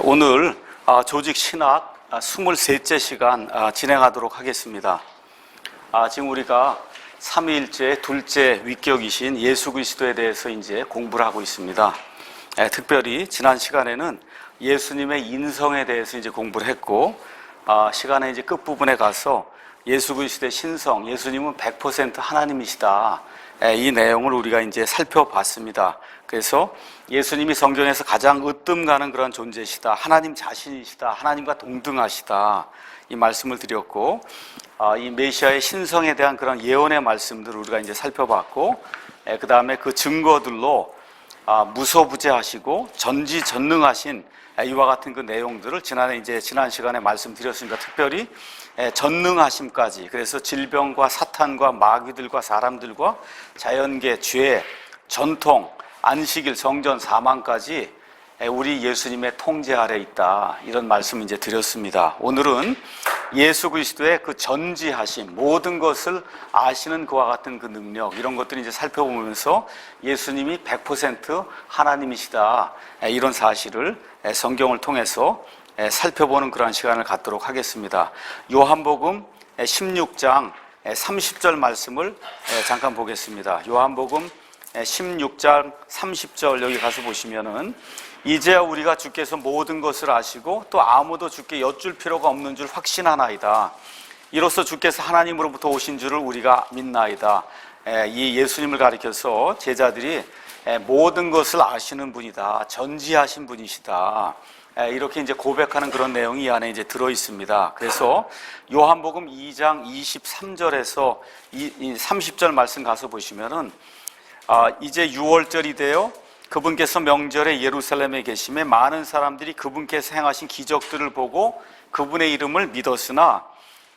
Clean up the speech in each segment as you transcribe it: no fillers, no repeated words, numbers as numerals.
오늘 조직 신학 23째 시간 진행하도록 하겠습니다. 지금 우리가 삼위일체 둘째 위격이신 예수 그리스도에 대해서 이제 공부를 하고 있습니다. 특별히 지난 시간에는 예수님의 인성에 대해서 이제 공부를 했고, 시간의 이제 끝부분에 가서 예수 그리스도의 신성, 예수님은 100% 하나님이시다. 이 내용을 우리가 이제 살펴봤습니다. 그래서 예수님이 성경에서 가장 으뜸 가는 그런 존재시다. 하나님 자신이시다. 하나님과 동등하시다. 이 말씀을 드렸고, 이 메시아의 신성에 대한 그런 예언의 말씀들을 우리가 이제 살펴봤고, 그 다음에 그 증거들로 무소부재하시고 전지전능하신 이와 같은 그 내용들을 지난 시간에 말씀드렸습니다. 특별히 전능하심까지, 그래서 질병과 사탄과 마귀들과 사람들과 자연계, 죄, 전통, 안식일, 성전, 사망까지 우리 예수님의 통제 아래 있다. 이런 말씀 이제 드렸습니다. 오늘은 예수 그리스도의 그 전지하심, 모든 것을 아시는 그와 같은 그 능력, 이런 것들을 이제 살펴보면서 예수님이 100% 하나님이시다. 이런 사실을 성경을 통해서 살펴보는 그런 시간을 갖도록 하겠습니다. 요한복음 16장 30절 말씀을 잠깐 보겠습니다. 요한복음 16장 30절 여기 가서 보시면은, 이제야 우리가 주께서 모든 것을 아시고 또 아무도 주께 여쭐 필요가 없는 줄 확신하나이다. 이로써 주께서 하나님으로부터 오신 줄을 우리가 믿나이다. 이 예수님을 가리켜서 제자들이 모든 것을 아시는 분이다. 전지하신 분이시다. 이렇게 이제 고백하는 그런 내용이 이 안에 이제 들어 있습니다. 그래서 요한복음 2장 23절에서 30절 말씀 가서 보시면은, 이제 6월절이 되어 그분께서 명절에 예루살렘에 계심에 많은 사람들이 그분께서 행하신 기적들을 보고 그분의 이름을 믿었으나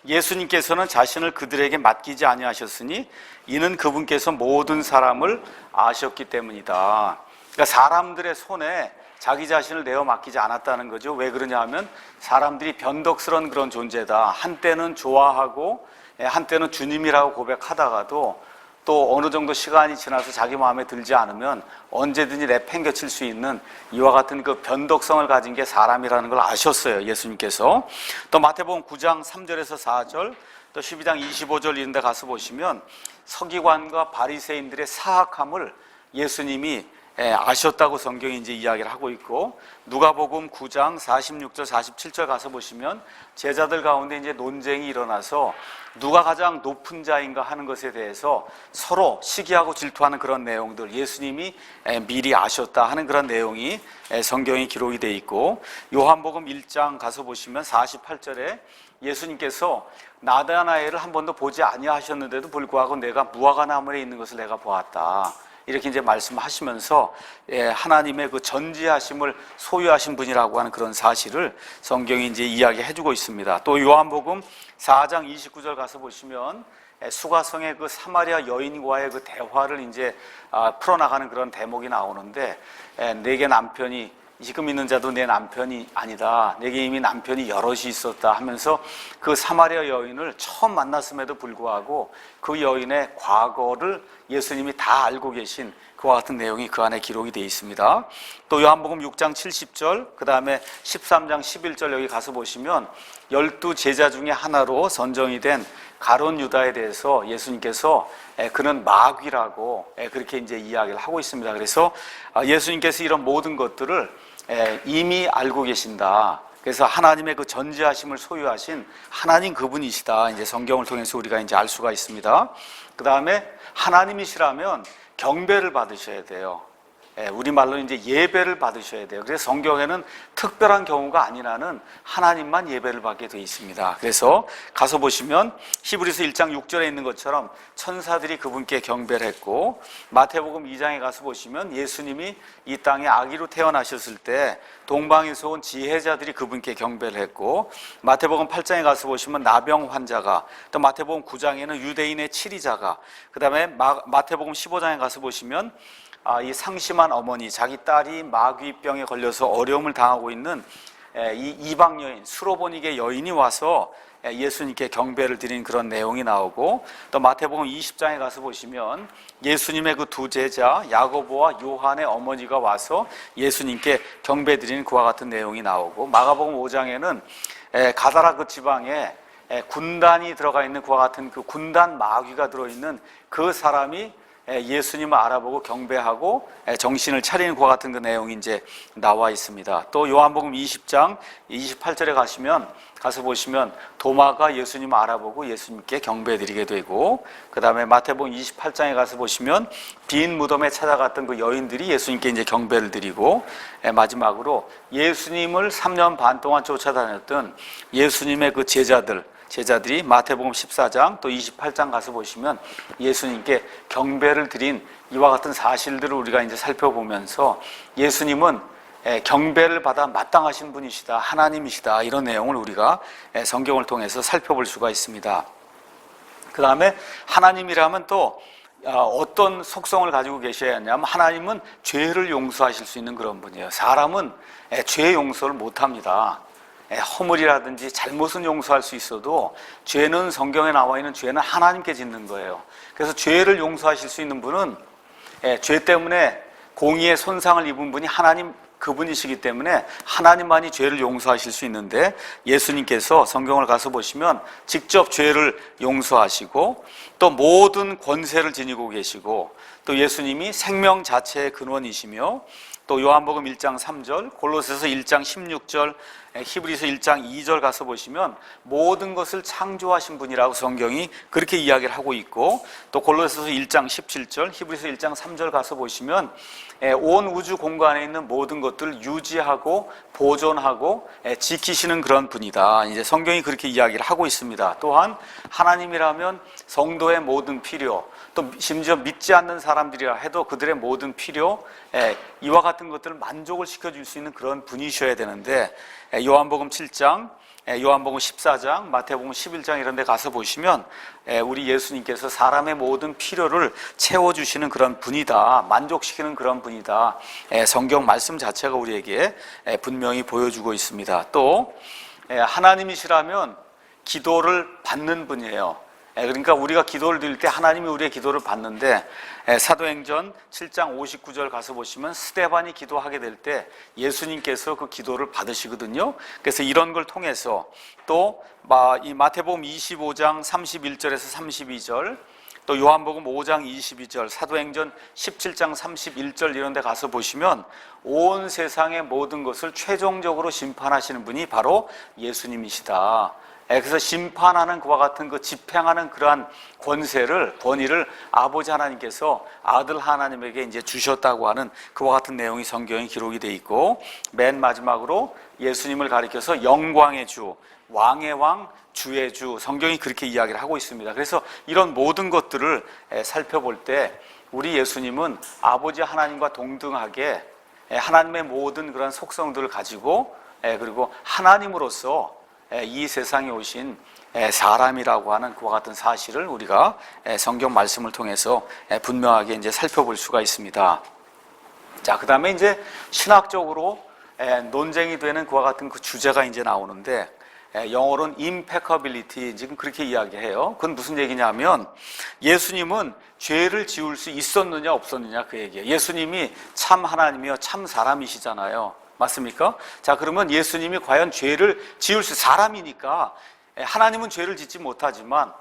예수님께서는 자신을 그들에게 맡기지 아니하셨으니 이는 그분께서 모든 사람을 아셨기 때문이다. 그러니까 사람들의 손에 자기 자신을 내어 맡기지 않았다는 거죠. 왜 그러냐 하면 사람들이 변덕스러운 그런 존재다. 한때는 좋아하고 한때는 주님이라고 고백하다가도 또 어느 정도 시간이 지나서 자기 마음에 들지 않으면 언제든지 내팽개칠 수 있는 이와 같은 그 변덕성을 가진 게 사람이라는 걸 아셨어요, 예수님께서. 또 마태복음 9장 3절에서 4절, 또 12장 25절 이런 데 가서 보시면 서기관과 바리새인들의 사악함을 예수님이 아셨다고 성경이 이제 이야기를 하고 있고, 누가복음 9장 46절 47절 가서 보시면 제자들 가운데 이제 논쟁이 일어나서 누가 가장 높은 자인가 하는 것에 대해서 서로 시기하고 질투하는 그런 내용들, 예수님이 미리 아셨다 하는 그런 내용이 성경에 기록이 되어 있고, 요한복음 1장 가서 보시면 48절에 예수님께서 나다나엘을 한 번도 보지 아니하셨는데도 불구하고 내가 무화과나무에 있는 것을 내가 보았다. 이렇게 이제 말씀하시면서 하나님의 그 전지하심을 소유하신 분이라고 하는 그런 사실을 성경이 이제 이야기해주고 있습니다. 또 요한복음 4장 29절 가서 보시면 수가성의 그 사마리아 여인과의 그 대화를 이제 풀어나가는 그런 대목이 나오는데, 내게 남편이 지금 있는 자도 내 남편이 아니다. 내게 이미 남편이 여럿이 있었다 하면서 그 사마리아 여인을 처음 만났음에도 불구하고 그 여인의 과거를 예수님이 다 알고 계신 그와 같은 내용이 그 안에 기록이 되어 있습니다. 또 요한복음 6장 70절, 그 다음에 13장 11절 여기 가서 보시면 12 제자 중에 하나로 선정이 된 가룟 유다에 대해서 예수님께서 그는 마귀라고 그렇게 이제 이야기를 하고 있습니다. 그래서 예수님께서 이런 모든 것들을 이미 알고 계신다. 그래서 하나님의 그 전지하심을 소유하신 하나님 그분이시다. 이제 성경을 통해서 우리가 이제 알 수가 있습니다. 그 다음에 하나님이시라면 경배를 받으셔야 돼요. 우리말로 이제 예배를 받으셔야 돼요. 그래서 성경에는 특별한 경우가 아니라는 하나님만 예배를 받게 되어 있습니다. 그래서 가서 보시면 히브리서 1장 6절에 있는 것처럼 천사들이 그분께 경배를 했고, 마태복음 2장에 가서 보시면 예수님이 이 땅에 아기로 태어나셨을 때 동방에서 온 지혜자들이 그분께 경배를 했고, 마태복음 8장에 가서 보시면 나병 환자가, 또 마태복음 9장에는 유대인의 치리자가, 그 다음에 마태복음 15장에 가서 보시면 이 상심한 어머니, 자기 딸이 마귀병에 걸려서 어려움을 당하고 있는 이 이방 여인, 수로보니게 여인이 와서 예수님께 경배를 드린 그런 내용이 나오고, 또 마태복음 20장에 가서 보시면 예수님의 그 두 제자 야고보와 요한의 어머니가 와서 예수님께 경배 드리는 그와 같은 내용이 나오고, 마가복음 5장에는 가다라 그 지방에 군단이 들어가 있는 그와 같은 그 군단 마귀가 들어있는 그 사람이 예수님을 알아보고 경배하고 정신을 차리는 그와 같은 그 내용이 이제 나와 있습니다. 또 요한복음 20장 28절에 가서 보시면 도마가 예수님을 알아보고 예수님께 경배드리게 되고, 그 다음에 마태복음 28장에 가서 보시면 빈 무덤에 찾아갔던 그 여인들이 예수님께 이제 경배를 드리고, 마지막으로 예수님을 3년 반 동안 쫓아다녔던 예수님의 그 제자들이 마태복음 14장 또 28장 가서 보시면 예수님께 경배를 드린 이와 같은 사실들을 우리가 이제 살펴보면서 예수님은 경배를 받아 마땅하신 분이시다, 하나님이시다, 이런 내용을 우리가 성경을 통해서 살펴볼 수가 있습니다. 그 다음에 하나님이라면 또 어떤 속성을 가지고 계셔야 하냐면, 하나님은 죄를 용서하실 수 있는 그런 분이에요. 사람은 죄 용서를 못합니다. 허물이라든지 잘못은 용서할 수 있어도 죄는, 성경에 나와 있는 죄는 하나님께 짓는 거예요. 그래서 죄를 용서하실 수 있는 분은 죄 때문에 공의의 손상을 입은 분이 하나님, 그분이시기 때문에 하나님만이 죄를 용서하실 수 있는데, 예수님께서 성경을 가서 보시면 직접 죄를 용서하시고 또 모든 권세를 지니고 계시고, 또 예수님이 생명 자체의 근원이시며, 또 요한복음 1장 3절, 골로새서 1장 16절, 히브리서 1장 2절 가서 보시면 모든 것을 창조하신 분이라고 성경이 그렇게 이야기를 하고 있고, 또 골로새서 1장 17절, 히브리서 1장 3절 가서 보시면 온 우주 공간에 있는 모든 것들을 유지하고 보존하고 지키시는 그런 분이다, 이제 성경이 그렇게 이야기를 하고 있습니다. 또한 하나님이라면 성도의 모든 필요, 또 심지어 믿지 않는 사람들이라 해도 그들의 모든 필요, 이와 같은 것들을 만족을 시켜줄 수 있는 그런 분이셔야 되는데, 요한복음 7장, 요한복음 14장, 마태복음 11장 이런 데 가서 보시면 우리 예수님께서 사람의 모든 필요를 채워주시는 그런 분이다, 만족시키는 그런 분이다, 성경 말씀 자체가 우리에게 분명히 보여주고 있습니다. 또 하나님이시라면 기도를 받는 분이에요. 그러니까 우리가 기도를 드릴 때 하나님이 우리의 기도를 받는데, 사도행전 7장 59절 가서 보시면 스데반이 기도하게 될 때 예수님께서 그 기도를 받으시거든요. 그래서 이런 걸 통해서 또 이 마태복음 25장 31절에서 32절, 또 요한복음 5장 22절, 사도행전 17장 31절 이런 데 가서 보시면 온 세상의 모든 것을 최종적으로 심판하시는 분이 바로 예수님이시다. 그래서 심판하는 그와 같은 그 집행하는 그러한 권위를 아버지 하나님께서 아들 하나님에게 이제 주셨다고 하는 그와 같은 내용이 성경에 기록이 되어 있고, 맨 마지막으로 예수님을 가리켜서 영광의 주, 왕의 왕, 주의 주, 성경이 그렇게 이야기를 하고 있습니다. 그래서 이런 모든 것들을 살펴볼 때 우리 예수님은 아버지 하나님과 동등하게 하나님의 모든 그런 속성들을 가지고, 그리고 하나님으로서 이 세상에 오신 사람이라고 하는 그와 같은 사실을 우리가 성경 말씀을 통해서 분명하게 이제 살펴볼 수가 있습니다. 자, 그 다음에 이제 신학적으로 논쟁이 되는 그와 같은 그 주제가 이제 나오는데, 영어로는 impeccability, 지금 그렇게 이야기해요. 그건 무슨 얘기냐면, 예수님은 죄를 지을 수 있었느냐 없었느냐 그 얘기예요. 예수님이 참 하나님이요 참 사람이시잖아요. 맞습니까? 자, 그러면 예수님이 과연 죄를 지을 수, 사람이니까, 하나님은 죄를 짓지 못하지만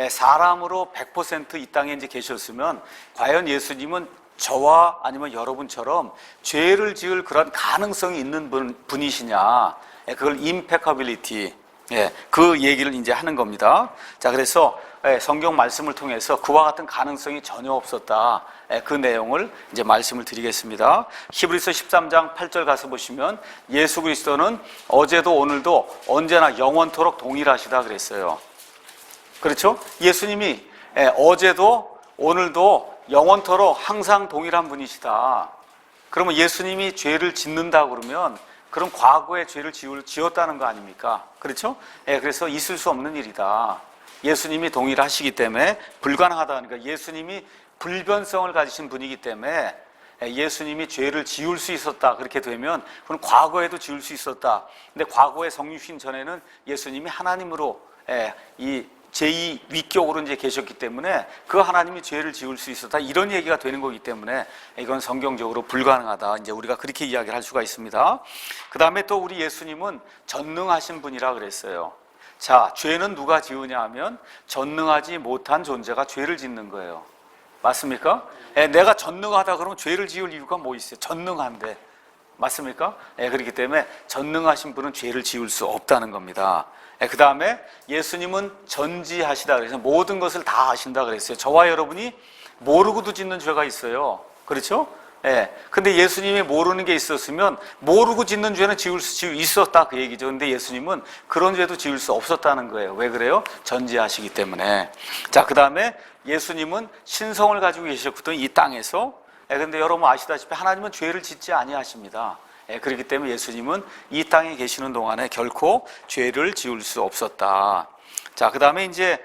사람으로 100% 이 땅에 이제 계셨으면 과연 예수님은 저와 아니면 여러분처럼 죄를 지을 그런 가능성이 있는 분이시냐, 그걸 impeccability, 그 얘기를 이제 하는 겁니다. 자, 그래서 성경 말씀을 통해서 그와 같은 가능성이 전혀 없었다, 그 내용을 이제 말씀을 드리겠습니다. 히브리서 13장 8절 가서 보시면 예수 그리스도는 어제도 오늘도 언제나 영원토록 동일하시다 그랬어요. 그렇죠? 예수님이 어제도 오늘도 영원토록 항상 동일한 분이시다. 그러면 예수님이 죄를 짓는다 그러면 그럼 과거에 죄를 지었다는 거 아닙니까? 그렇죠? 그래서 있을 수 없는 일이다. 예수님이 동일하시기 때문에 불가능하다. 그러니까 예수님이 불변성을 가지신 분이기 때문에 예수님이 죄를 지울 수 있었다 그렇게 되면 그건 과거에도 지울 수 있었다. 근데 과거에 성육신 전에는 예수님이 하나님으로 이 제2 위격으로 이제 계셨기 때문에 그 하나님이 죄를 지울 수 있었다 이런 얘기가 되는 거기 때문에 이건 성경적으로 불가능하다 이제 우리가 그렇게 이야기를 할 수가 있습니다. 그 다음에 또 우리 예수님은 전능하신 분이라 그랬어요. 자, 죄는 누가 지으냐 하면 전능하지 못한 존재가 죄를 짓는 거예요. 맞습니까? 내가 전능하다 그러면 죄를 지을 이유가 뭐 있어요? 전능한데. 맞습니까? 그렇기 때문에 전능하신 분은 죄를 지을 수 없다는 겁니다. 그 다음에 예수님은 전지하시다 그래서 모든 것을 다 아신다 그랬어요. 저와 여러분이 모르고도 짓는 죄가 있어요. 그렇죠? 근데 예수님이 모르는 게 있었으면 모르고 짓는 죄는 지을 수 있었다 그 얘기죠. 근데 예수님은 그런 죄도 지을 수 없었다는 거예요. 왜 그래요? 전지하시기 때문에. 자, 그 다음에 예수님은 신성을 가지고 계셨거든 이 땅에서. 근데 여러분 아시다시피 하나님은 죄를 짓지 아니하십니다. 그렇기 때문에 예수님은 이 땅에 계시는 동안에 결코 죄를 지을 수 없었다. 자, 그 다음에 이제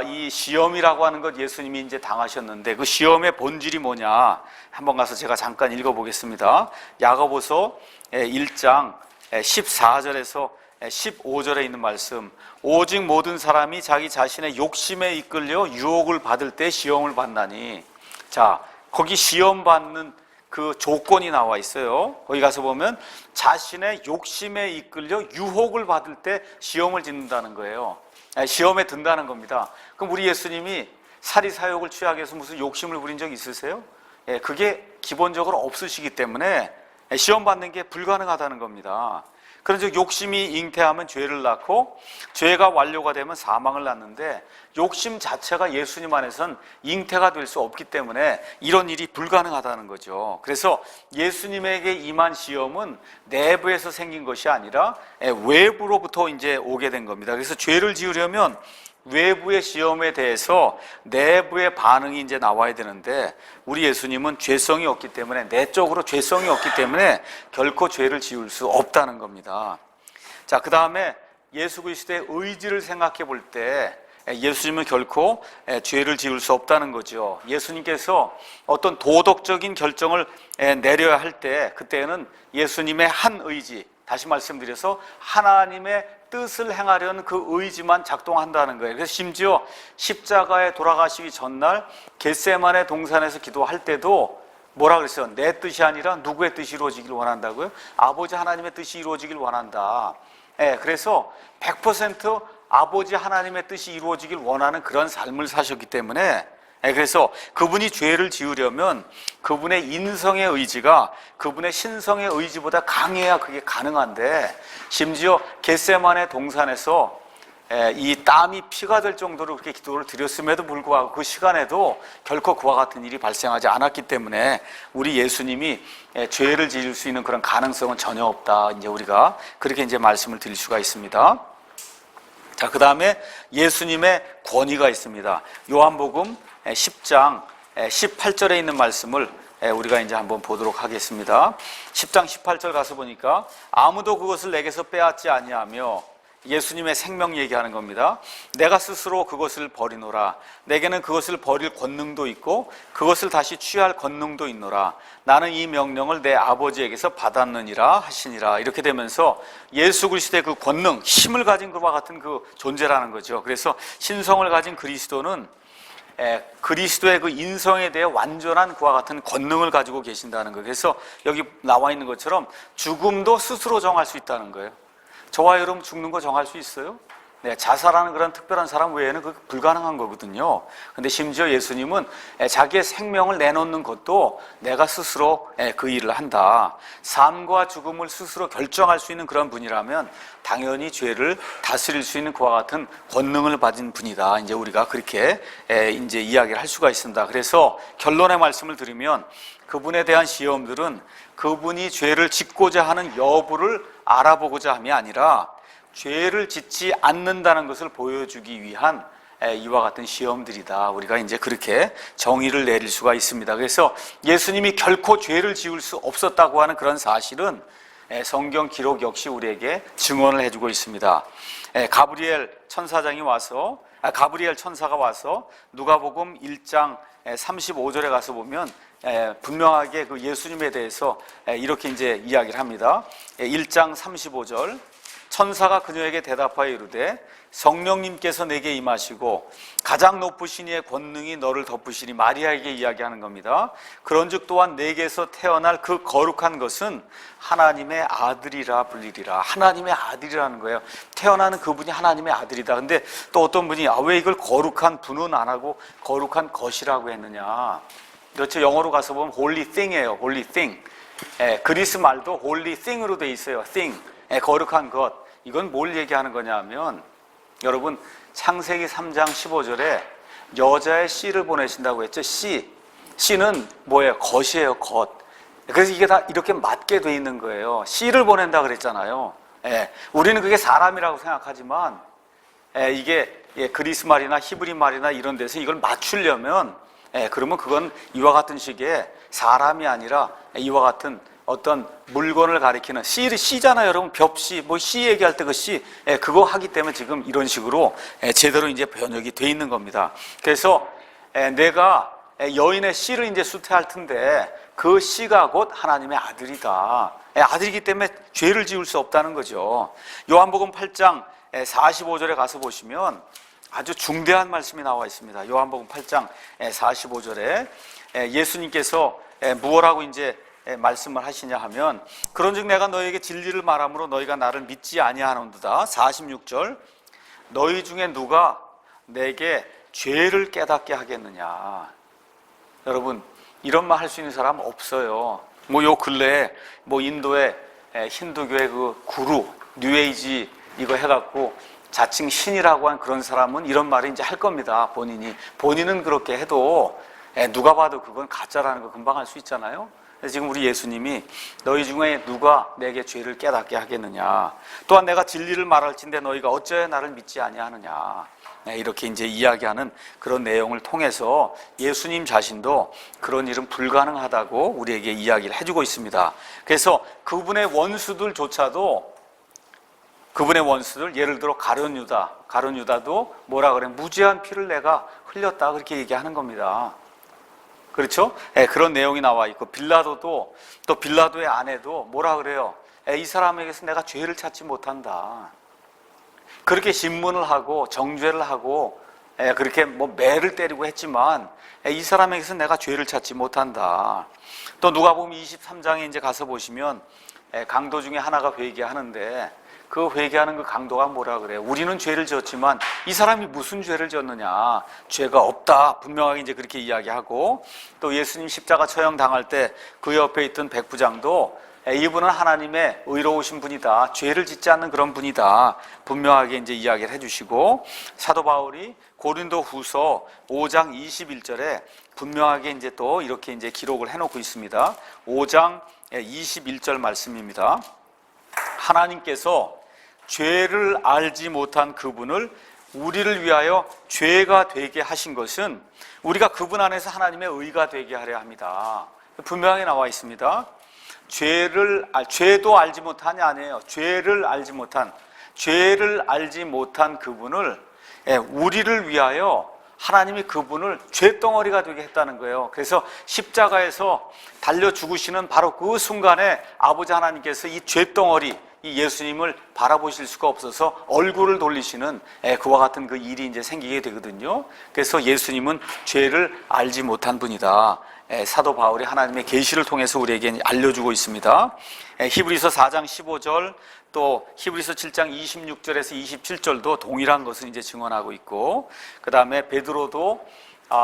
이 시험이라고 하는 것 예수님이 이제 당하셨는데 그 시험의 본질이 뭐냐? 한번 가서 제가 잠깐 읽어보겠습니다. 야고보서 1장 14절에서 15절에 있는 말씀. 오직 모든 사람이 자기 자신의 욕심에 이끌려 유혹을 받을 때 시험을 받나니. 자, 거기 시험 받는 그 조건이 나와 있어요. 거기 가서 보면 자신의 욕심에 이끌려 유혹을 받을 때 시험을 짓는다는 거예요. 시험에 든다는 겁니다. 그럼 우리 예수님이 사리사욕을 취하게 해서 무슨 욕심을 부린 적 있으세요? 그게 기본적으로 없으시기 때문에 시험 받는 게 불가능하다는 겁니다. 그런즉 욕심이 잉태하면 죄를 낳고 죄가 완료가 되면 사망을 낳는데 욕심 자체가 예수님 안에선 잉태가 될 수 없기 때문에 이런 일이 불가능하다는 거죠. 그래서 예수님에게 임한 시험은 내부에서 생긴 것이 아니라 외부로부터 이제 오게 된 겁니다. 그래서 죄를 지으려면 외부의 시험에 대해서 내부의 반응이 이제 나와야 되는데 우리 예수님은 죄성이 없기 때문에 내적으로 죄성이 없기 때문에 결코 죄를 지을 수 없다는 겁니다. 자, 그 다음에 예수 그리스도의 의지를 생각해 볼 때 예수님은 결코 죄를 지을 수 없다는 거죠. 예수님께서 어떤 도덕적인 결정을 내려야 할 때 그때는 예수님의 한 의지, 다시 말씀드려서 하나님의 뜻을 행하려는 그 의지만 작동한다는 거예요. 그래서 심지어 십자가에 돌아가시기 전날 겟세마네 동산에서 기도할 때도 뭐라 그랬어요? 내 뜻이 아니라 누구의 뜻이 이루어지길 원한다고요? 아버지 하나님의 뜻이 이루어지길 원한다. 그래서 100% 아버지 하나님의 뜻이 이루어지길 원하는 그런 삶을 사셨기 때문에 그래서 그분이 죄를 지으려면 그분의 인성의 의지가 그분의 신성의 의지보다 강해야 그게 가능한데 심지어 겟세마네 동산에서 이 땀이 피가 될 정도로 그렇게 기도를 드렸음에도 불구하고 그 시간에도 결코 그와 같은 일이 발생하지 않았기 때문에 우리 예수님이 죄를 지을 수 있는 그런 가능성은 전혀 없다. 이제 우리가 그렇게 이제 말씀을 드릴 수가 있습니다. 자, 그 다음에 예수님의 권위가 있습니다. 요한복음 10장 18절에 있는 말씀을 우리가 이제 한번 보도록 하겠습니다. 10장 18절 가서 보니까 아무도 그것을 내게서 빼앗지 아니하며 예수님의 생명 얘기하는 겁니다. 내가 스스로 그것을 버리노라. 내게는 그것을 버릴 권능도 있고 그것을 다시 취할 권능도 있노라. 나는 이 명령을 내 아버지에게서 받았느니라 하시니라. 이렇게 되면서 예수 그리스도의 그 권능, 힘을 가진 그와 같은 그 존재라는 거죠. 그래서 신성을 가진 그리스도는 그리스도의 그 인성에 대해 완전한 그와 같은 권능을 가지고 계신다는 거예요. 그래서 여기 나와 있는 것처럼 죽음도 스스로 정할 수 있다는 거예요. 저와 여러분 죽는 거 정할 수 있어요? 자살하는 그런 특별한 사람 외에는 그게 불가능한 거거든요. 근데 심지어 예수님은 자기의 생명을 내놓는 것도 내가 스스로 그 일을 한다. 삶과 죽음을 스스로 결정할 수 있는 그런 분이라면 당연히 죄를 다스릴 수 있는 그와 같은 권능을 가진 분이다. 이제 우리가 그렇게 이제 이야기를 할 수가 있습니다. 그래서 결론의 말씀을 드리면 그분에 대한 시험들은 그분이 죄를 짓고자 하는 여부를 알아보고자 함이 아니라 죄를 짓지 않는다는 것을 보여주기 위한 이와 같은 시험들이다. 우리가 이제 그렇게 정의를 내릴 수가 있습니다. 그래서 예수님이 결코 죄를 지을 수 없었다고 하는 그런 사실은 성경 기록 역시 우리에게 증언을 해주고 있습니다. 가브리엘 천사가 와서 누가복음 1장 35절에 가서 보면 분명하게 그 예수님에 대해서 이렇게 이제 이야기를 합니다. 1장 35절 천사가 그녀에게 대답하여 이르되 성령님께서 내게 임하시고 가장 높으신 이의 권능이 너를 덮으시니 마리아에게 이야기하는 겁니다. 그런즉 또한 내게서 태어날 그 거룩한 것은 하나님의 아들이라 불리리라. 하나님의 아들이라는 거예요. 태어나는 그분이 하나님의 아들이다. 근데 또 어떤 분이 왜 이걸 거룩한 분은 안 하고 거룩한 것이라고 했느냐. 그렇죠. 영어로 가서 보면 holy thing이에요. holy thing. 그리스 말도 holy thing으로 돼 있어요. thing. 거룩한 것. 이건 뭘 얘기하는 거냐 하면 여러분 창세기 3장 15절에 여자의 씨를 보내신다고 했죠. 씨는 뭐예요? 것이에요. 것. 그래서 이게 다 이렇게 맞게 돼 있는 거예요. 씨를 보낸다 그랬잖아요. 우리는 그게 사람이라고 생각하지만 이게 그리스 말이나 히브리 말이나 이런 데서 이걸 맞추려면 그러면 그건 이와 같은 식의 사람이 아니라 이와 같은 어떤 물건을 가리키는 씨잖아요, 여러분. 벽씨, 씨 얘기할 때 그 씨, 그거 하기 때문에 지금 이런 식으로 제대로 이제 번역이 돼 있는 겁니다. 그래서 내가 여인의 씨를 이제 수태할 텐데 그 씨가 곧 하나님의 아들이다. 아들이기 때문에 죄를 지을 수 없다는 거죠. 요한복음 8장 45절에 가서 보시면 아주 중대한 말씀이 나와 있습니다. 요한복음 8장 45절에 예수님께서 무엇라고 이제 말씀을 하시냐 하면 그런즉 내가 너에게 진리를 말함으로 너희가 나를 믿지 아니하는도다. 46절 너희 중에 누가 내게 죄를 깨닫게 하겠느냐. 여러분 이런 말 할 수 있는 사람 없어요. 요 근래에 인도의 힌두교의 그 구루 뉴에이지 이거 해갖고 자칭 신이라고 한 그런 사람은 이런 말을 이제 할 겁니다. 본인은 그렇게 해도 누가 봐도 그건 가짜라는 거 금방 알 수 있잖아요. 지금 우리 예수님이 너희 중에 누가 내게 죄를 깨닫게 하겠느냐. 또한 내가 진리를 말할진대 너희가 어찌하여 나를 믿지 아니하느냐. 이렇게 이제 이야기하는 그런 내용을 통해서 예수님 자신도 그런 일은 불가능하다고 우리에게 이야기를 해주고 있습니다. 그래서 그분의 원수들조차도 예를 들어 가룟 유다도 뭐라 그래? 무죄한 피를 내가 흘렸다 그렇게 얘기하는 겁니다. 그렇죠? 그런 내용이 나와 있고 빌라도도 또 빌라도의 아내도 뭐라 그래요? 이 사람에게서 내가 죄를 찾지 못한다. 그렇게 신문을 하고 정죄를 하고 그렇게 매를 때리고 했지만 이 사람에게서 내가 죄를 찾지 못한다. 또 누가복음 23장에 이제 가서 보시면 강도 중에 하나가 회개하는데 그 회개하는 그 강도가 뭐라 그래요? 우리는 죄를 지었지만 이 사람이 무슨 죄를 지었느냐? 죄가 없다. 분명하게 이제 그렇게 이야기하고 또 예수님 십자가 처형 당할 때 그 옆에 있던 백부장도 이분은 하나님의 의로우신 분이다. 죄를 짓지 않는 그런 분이다. 분명하게 이제 이야기를 해주시고 사도 바울이 고린도 후서 5장 21절에 분명하게 이제 또 이렇게 이제 기록을 해놓고 있습니다. 5장 21절 말씀입니다. 하나님께서 죄를 알지 못한 그분을 우리를 위하여 죄가 되게 하신 것은 우리가 그분 안에서 하나님의 의가 되게 하려 합니다. 분명하게 나와 있습니다. 죄도 알지 못하냐 아니에요. 죄를 알지 못한 그분을 우리를 위하여 하나님이 그분을 죄덩어리가 되게 했다는 거예요. 그래서 십자가에서 달려 죽으시는 바로 그 순간에 아버지 하나님께서 이 죄덩어리 이 예수님을 바라보실 수가 없어서 얼굴을 돌리시는 그와 같은 그 일이 이제 생기게 되거든요. 그래서 예수님은 죄를 알지 못한 분이다. 사도 바울이 하나님의 계시를 통해서 우리에게 알려주고 있습니다. 히브리서 4장 15절 또 히브리서 7장 26절에서 27절도 동일한 것을 이제 증언하고 있고 그 다음에 베드로도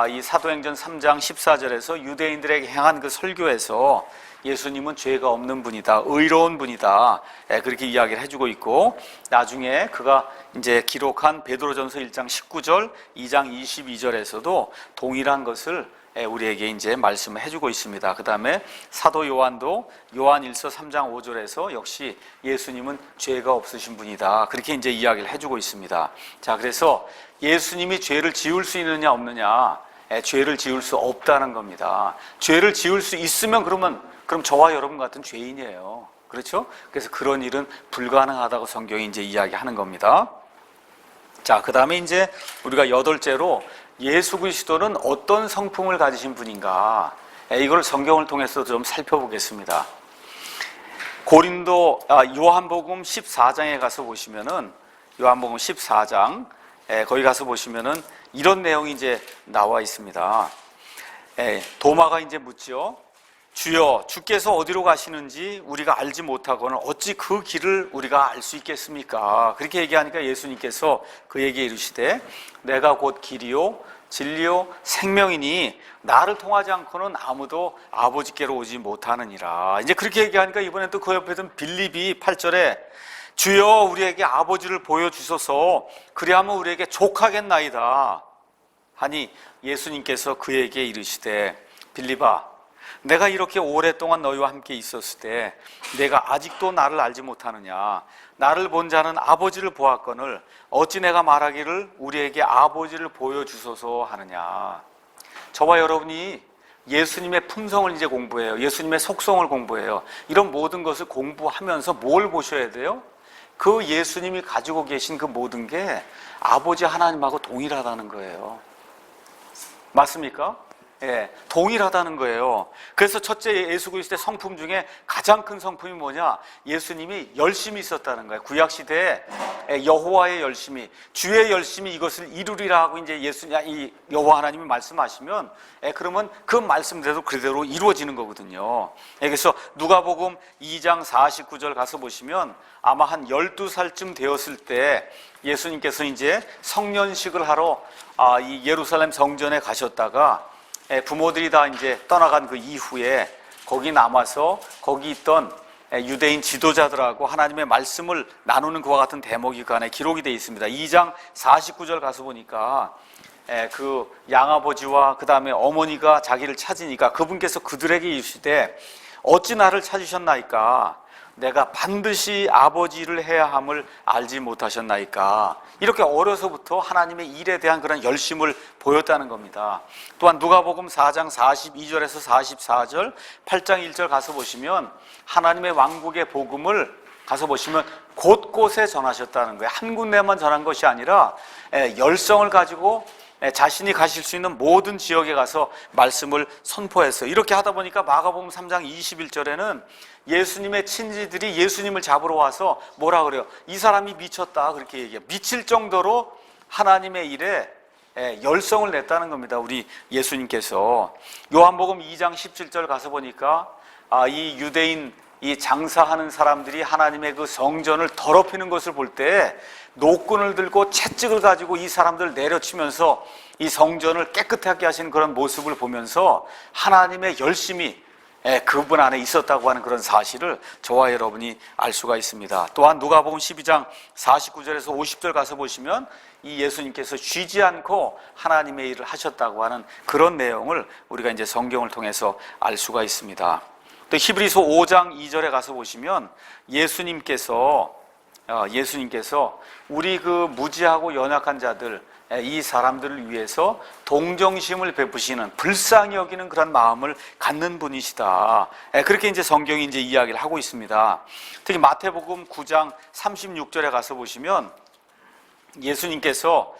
이 사도행전 3장 14절에서 유대인들에게 행한 그 설교에서 예수님은 죄가 없는 분이다, 의로운 분이다 그렇게 이야기를 해주고 있고 나중에 그가 이제 기록한 베드로전서 1장 19절, 2장 22절에서도 동일한 것을 우리에게 이제 말씀을 해주고 있습니다. 그 다음에 사도 요한도 요한일서 3장 5절에서 역시 예수님은 죄가 없으신 분이다 그렇게 이제 이야기를 해주고 있습니다. 자, 그래서 예수님이 죄를 지을 수 있느냐 없느냐? 죄를 지을 수 없다는 겁니다. 죄를 지을 수 있으면 그럼 저와 여러분 같은 죄인이에요. 그렇죠? 그래서 그런 일은 불가능하다고 성경이 이제 이야기하는 겁니다. 자, 그 다음에 이제 우리가 여덟째로 예수 그리스도는 어떤 성품을 가지신 분인가? 이걸 성경을 통해서 좀 살펴보겠습니다. 요한복음 14장에 가서 보시면은, 요한복음 14장 거기 가서 보시면은 이런 내용이 이제 나와 있습니다. 도마가 이제 묻죠. 주여, 주께서 어디로 가시는지 우리가 알지 못하고는 어찌 그 길을 우리가 알 수 있겠습니까? 그렇게 얘기하니까 예수님께서 그에게 이르시되 내가 곧 길이요 진리요 생명이니 나를 통하지 않고는 아무도 아버지께로 오지 못하느니라. 이제 그렇게 얘기하니까 이번엔 또 그 옆에 든 빌립이 8절에 주여 우리에게 아버지를 보여주소서 그리하면 우리에게 족하겠나이다 하니 예수님께서 그에게 이르시되 빌립아, 내가 이렇게 오랫동안 너희와 함께 있었을 때 내가 아직도 나를 알지 못하느냐? 나를 본 자는 아버지를 보았거늘 어찌 내가 말하기를 우리에게 아버지를 보여주소서 하느냐? 저와 여러분이 예수님의 품성을 이제 공부해요. 예수님의 속성을 공부해요. 이런 모든 것을 공부하면서 뭘 보셔야 돼요? 그 예수님이 가지고 계신 그 모든 게 아버지 하나님하고 동일하다는 거예요. 맞습니까? 예, 동일하다는 거예요. 그래서 첫째 예수 그리스도의 성품 중에 가장 큰 성품이 뭐냐? 예수님이 열심히 있었다는 거예요. 구약 시대에 여호와의 열심히, 주의 열심히 이것을 이루리라 하고 이제 이 여호와 하나님이 말씀하시면, 그러면 그 말씀대로 그대로 이루어지는 거거든요. 그래서 누가복음 2장 49절 가서 보시면 아마 한 12살쯤 되었을 때 예수님께서 이제 성년식을 하러 이 예루살렘 성전에 가셨다가 부모들이 다 이제 떠나간 그 이후에 거기 남아서 거기 있던 유대인 지도자들하고 하나님의 말씀을 나누는 그와 같은 대목이 그 안에 기록이 되어 있습니다. 2장 49절 가서 보니까 그 양아버지와 그 다음에 어머니가 자기를 찾으니까 그분께서 그들에게 이르시되 어찌 나를 찾으셨나이까? 내가 반드시 아버지를 해야 함을 알지 못하셨나이까? 이렇게 어려서부터 하나님의 일에 대한 그런 열심을 보였다는 겁니다. 또한 누가복음 4장 42절에서 44절, 8장 1절 가서 보시면 하나님의 왕국의 복음을 가서 보시면 곳곳에 전하셨다는 거예요. 한 군데만 전한 것이 아니라 열성을 가지고 자신이 가실 수 있는 모든 지역에 가서 말씀을 선포했어요. 이렇게 하다 보니까 마가복음 3장 21절에는 예수님의 친지들이 예수님을 잡으러 와서 뭐라 그래요? 이 사람이 미쳤다 그렇게 얘기해요. 미칠 정도로 하나님의 일에 열성을 냈다는 겁니다. 우리 예수님께서. 요한복음 2장 17절 가서 보니까 이 유대인 이 장사하는 사람들이 하나님의 그 성전을 더럽히는 것을 볼 때 노끈을 들고 채찍을 가지고 이 사람들을 내려치면서 이 성전을 깨끗하게 하시는 그런 모습을 보면서 하나님의 열심이 그분 안에 있었다고 하는 그런 사실을 저와 여러분이 알 수가 있습니다. 또한 누가복음 12장 49절에서 50절 가서 보시면 이 예수님께서 쉬지 않고 하나님의 일을 하셨다고 하는 그런 내용을 우리가 이제 성경을 통해서 알 수가 있습니다. 또 히브리서 5장 2절에 가서 보시면 예수님께서 우리 그 무지하고 연약한 자들, 이 사람들을 위해서 동정심을 베푸시는, 불쌍히 여기는 그런 마음을 갖는 분이시다. 그렇게 이제 성경이 이제 이야기를 하고 있습니다. 특히 마태복음 9장 36절에 가서 보시면 예수님께서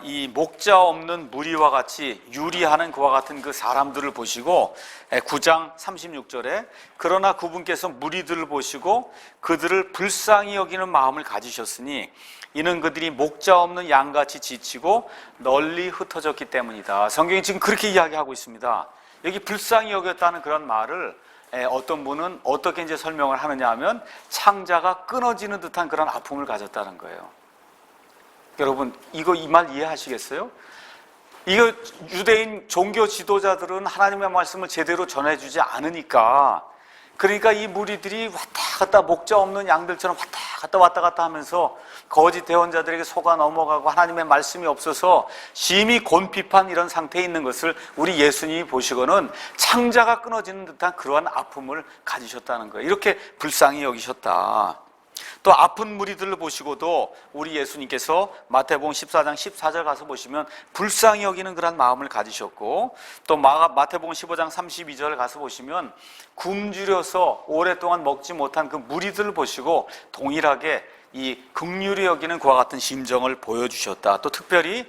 이 목자 없는 무리와 같이 유리하는 그와 같은 그 사람들을 보시고 9장 36절에 그러나 그분께서 무리들을 보시고 그들을 불쌍히 여기는 마음을 가지셨으니 이는 그들이 목자 없는 양같이 지치고 널리 흩어졌기 때문이다. 성경이 지금 그렇게 이야기하고 있습니다. 여기 불쌍히 여겼다는 그런 말을 어떤 분은 어떻게 이제 설명을 하느냐 하면 창자가 끊어지는 듯한 그런 아픔을 가졌다는 거예요. 여러분 이거 이 말 이해하시겠어요? 이거 유대인 종교 지도자들은 하나님의 말씀을 제대로 전해주지 않으니까 그러니까 이 무리들이 왔다 갔다 목자 없는 양들처럼 왔다 갔다 하면서 거짓 대언자들에게 속아 넘어가고 하나님의 말씀이 없어서 심히 곤핍한 이런 상태에 있는 것을 우리 예수님이 보시고는 창자가 끊어지는 듯한 그러한 아픔을 가지셨다는 거예요. 이렇게 불쌍히 여기셨다. 또 아픈 무리들을 보시고도 우리 예수님께서 마태복음 14장 14절 가서 보시면 불쌍히 여기는 그런 마음을 가지셨고 또 마태복음 15장 32절 가서 보시면 굶주려서 오랫동안 먹지 못한 그 무리들을 보시고 동일하게 이 긍휼히 여기는 그와 같은 심정을 보여주셨다. 또 특별히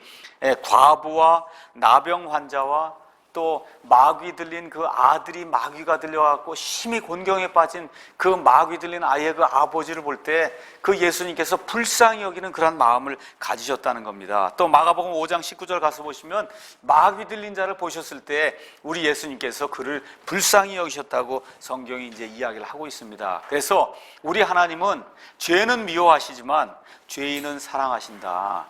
과부와 나병 환자와 또 마귀 들린 그 아들이 마귀가 들려갖고 심히 곤경에 빠진 그 마귀 들린 아이의 그 아버지를 볼 때 그 예수님께서 불쌍히 여기는 그런 마음을 가지셨다는 겁니다. 또 마가복음 5장 19절 가서 보시면 마귀 들린 자를 보셨을 때 우리 예수님께서 그를 불쌍히 여기셨다고 성경이 이제 이야기를 하고 있습니다. 그래서 우리 하나님은 죄는 미워하시지만 죄인은 사랑하신다.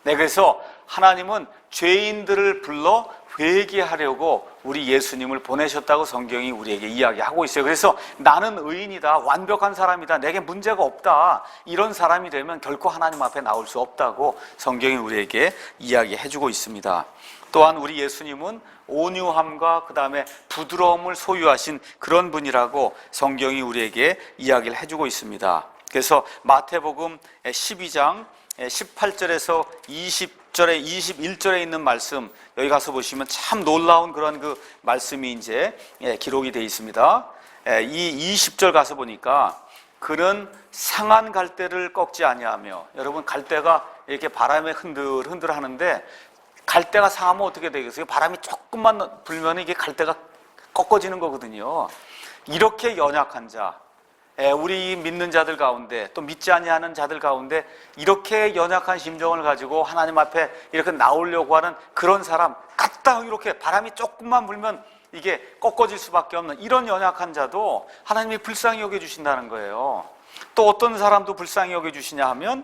네, 그래서 하나님은 죄인들을 불러 회개하려고 우리 예수님을 보내셨다고 성경이 우리에게 이야기하고 있어요. 그래서 나는 의인이다, 완벽한 사람이다, 내게 문제가 없다, 이런 사람이 되면 결코 하나님 앞에 나올 수 없다고 성경이 우리에게 이야기해주고 있습니다. 또한 우리 예수님은 온유함과 그 다음에 부드러움을 소유하신 그런 분이라고 성경이 우리에게 이야기를 해주고 있습니다. 그래서 마태복음 12장 18절에서 20절에 21절에 있는 말씀, 여기 가서 보시면 참 놀라운 그런 그 말씀이 이제 기록이 되어 있습니다. 이 20절 가서 보니까 그는 상한 갈대를 꺾지 아니하며, 여러분 갈대가 이렇게 바람에 흔들흔들 하는데 갈대가 상하면 어떻게 되겠어요? 바람이 조금만 불면 이게 갈대가 꺾어지는 거거든요. 이렇게 연약한 자, 우리 믿는 자들 가운데 또 믿지 아니하는 자들 가운데 이렇게 연약한 심정을 가지고 하나님 앞에 이렇게 나오려고 하는 그런 사람, 까딱 이렇게 바람이 조금만 불면 이게 꺾어질 수밖에 없는 이런 연약한 자도 하나님이 불쌍히 여겨주신다는 거예요. 또 어떤 사람도 불쌍히 여겨주시냐 하면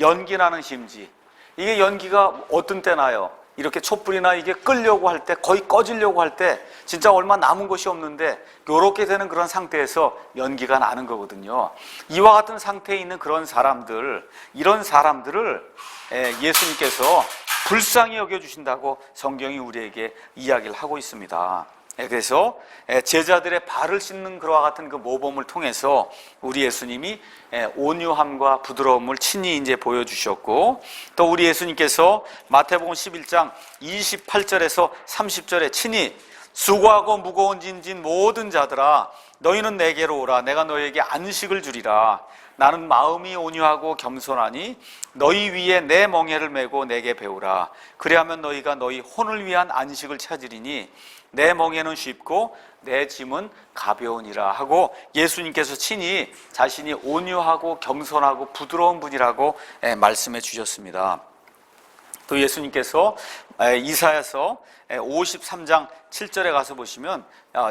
연기 나는 심지, 이게 연기가 어떤 때 나요? 이렇게 촛불이나 이게 끌려고 할 때, 거의 꺼지려고 할 때 진짜 얼마 남은 것이 없는데 이렇게 되는 그런 상태에서 연기가 나는 거거든요. 이와 같은 상태에 있는 그런 사람들, 이런 사람들을 예수님께서 불쌍히 여겨주신다고 성경이 우리에게 이야기를 하고 있습니다. 그래서 제자들의 발을 씻는 그와 같은 그 모범을 통해서 우리 예수님이 온유함과 부드러움을 친히 이제 보여주셨고, 또 우리 예수님께서 마태복음 11장 28절에서 30절에 친히 수고하고 무거운 짐진 모든 자들아 너희는 내게로 오라, 내가 너희에게 안식을 주리라. 나는 마음이 온유하고 겸손하니 너희 위에 내 멍에를 메고 내게 배우라. 그리하면 너희가 너희 혼을 위한 안식을 찾으리니 내 멍에는 쉽고 내 짐은 가벼우니라 하고 예수님께서 친히 자신이 온유하고 겸손하고 부드러운 분이라고 말씀해 주셨습니다. 또 예수님께서 이사야서 53장 7절에 가서 보시면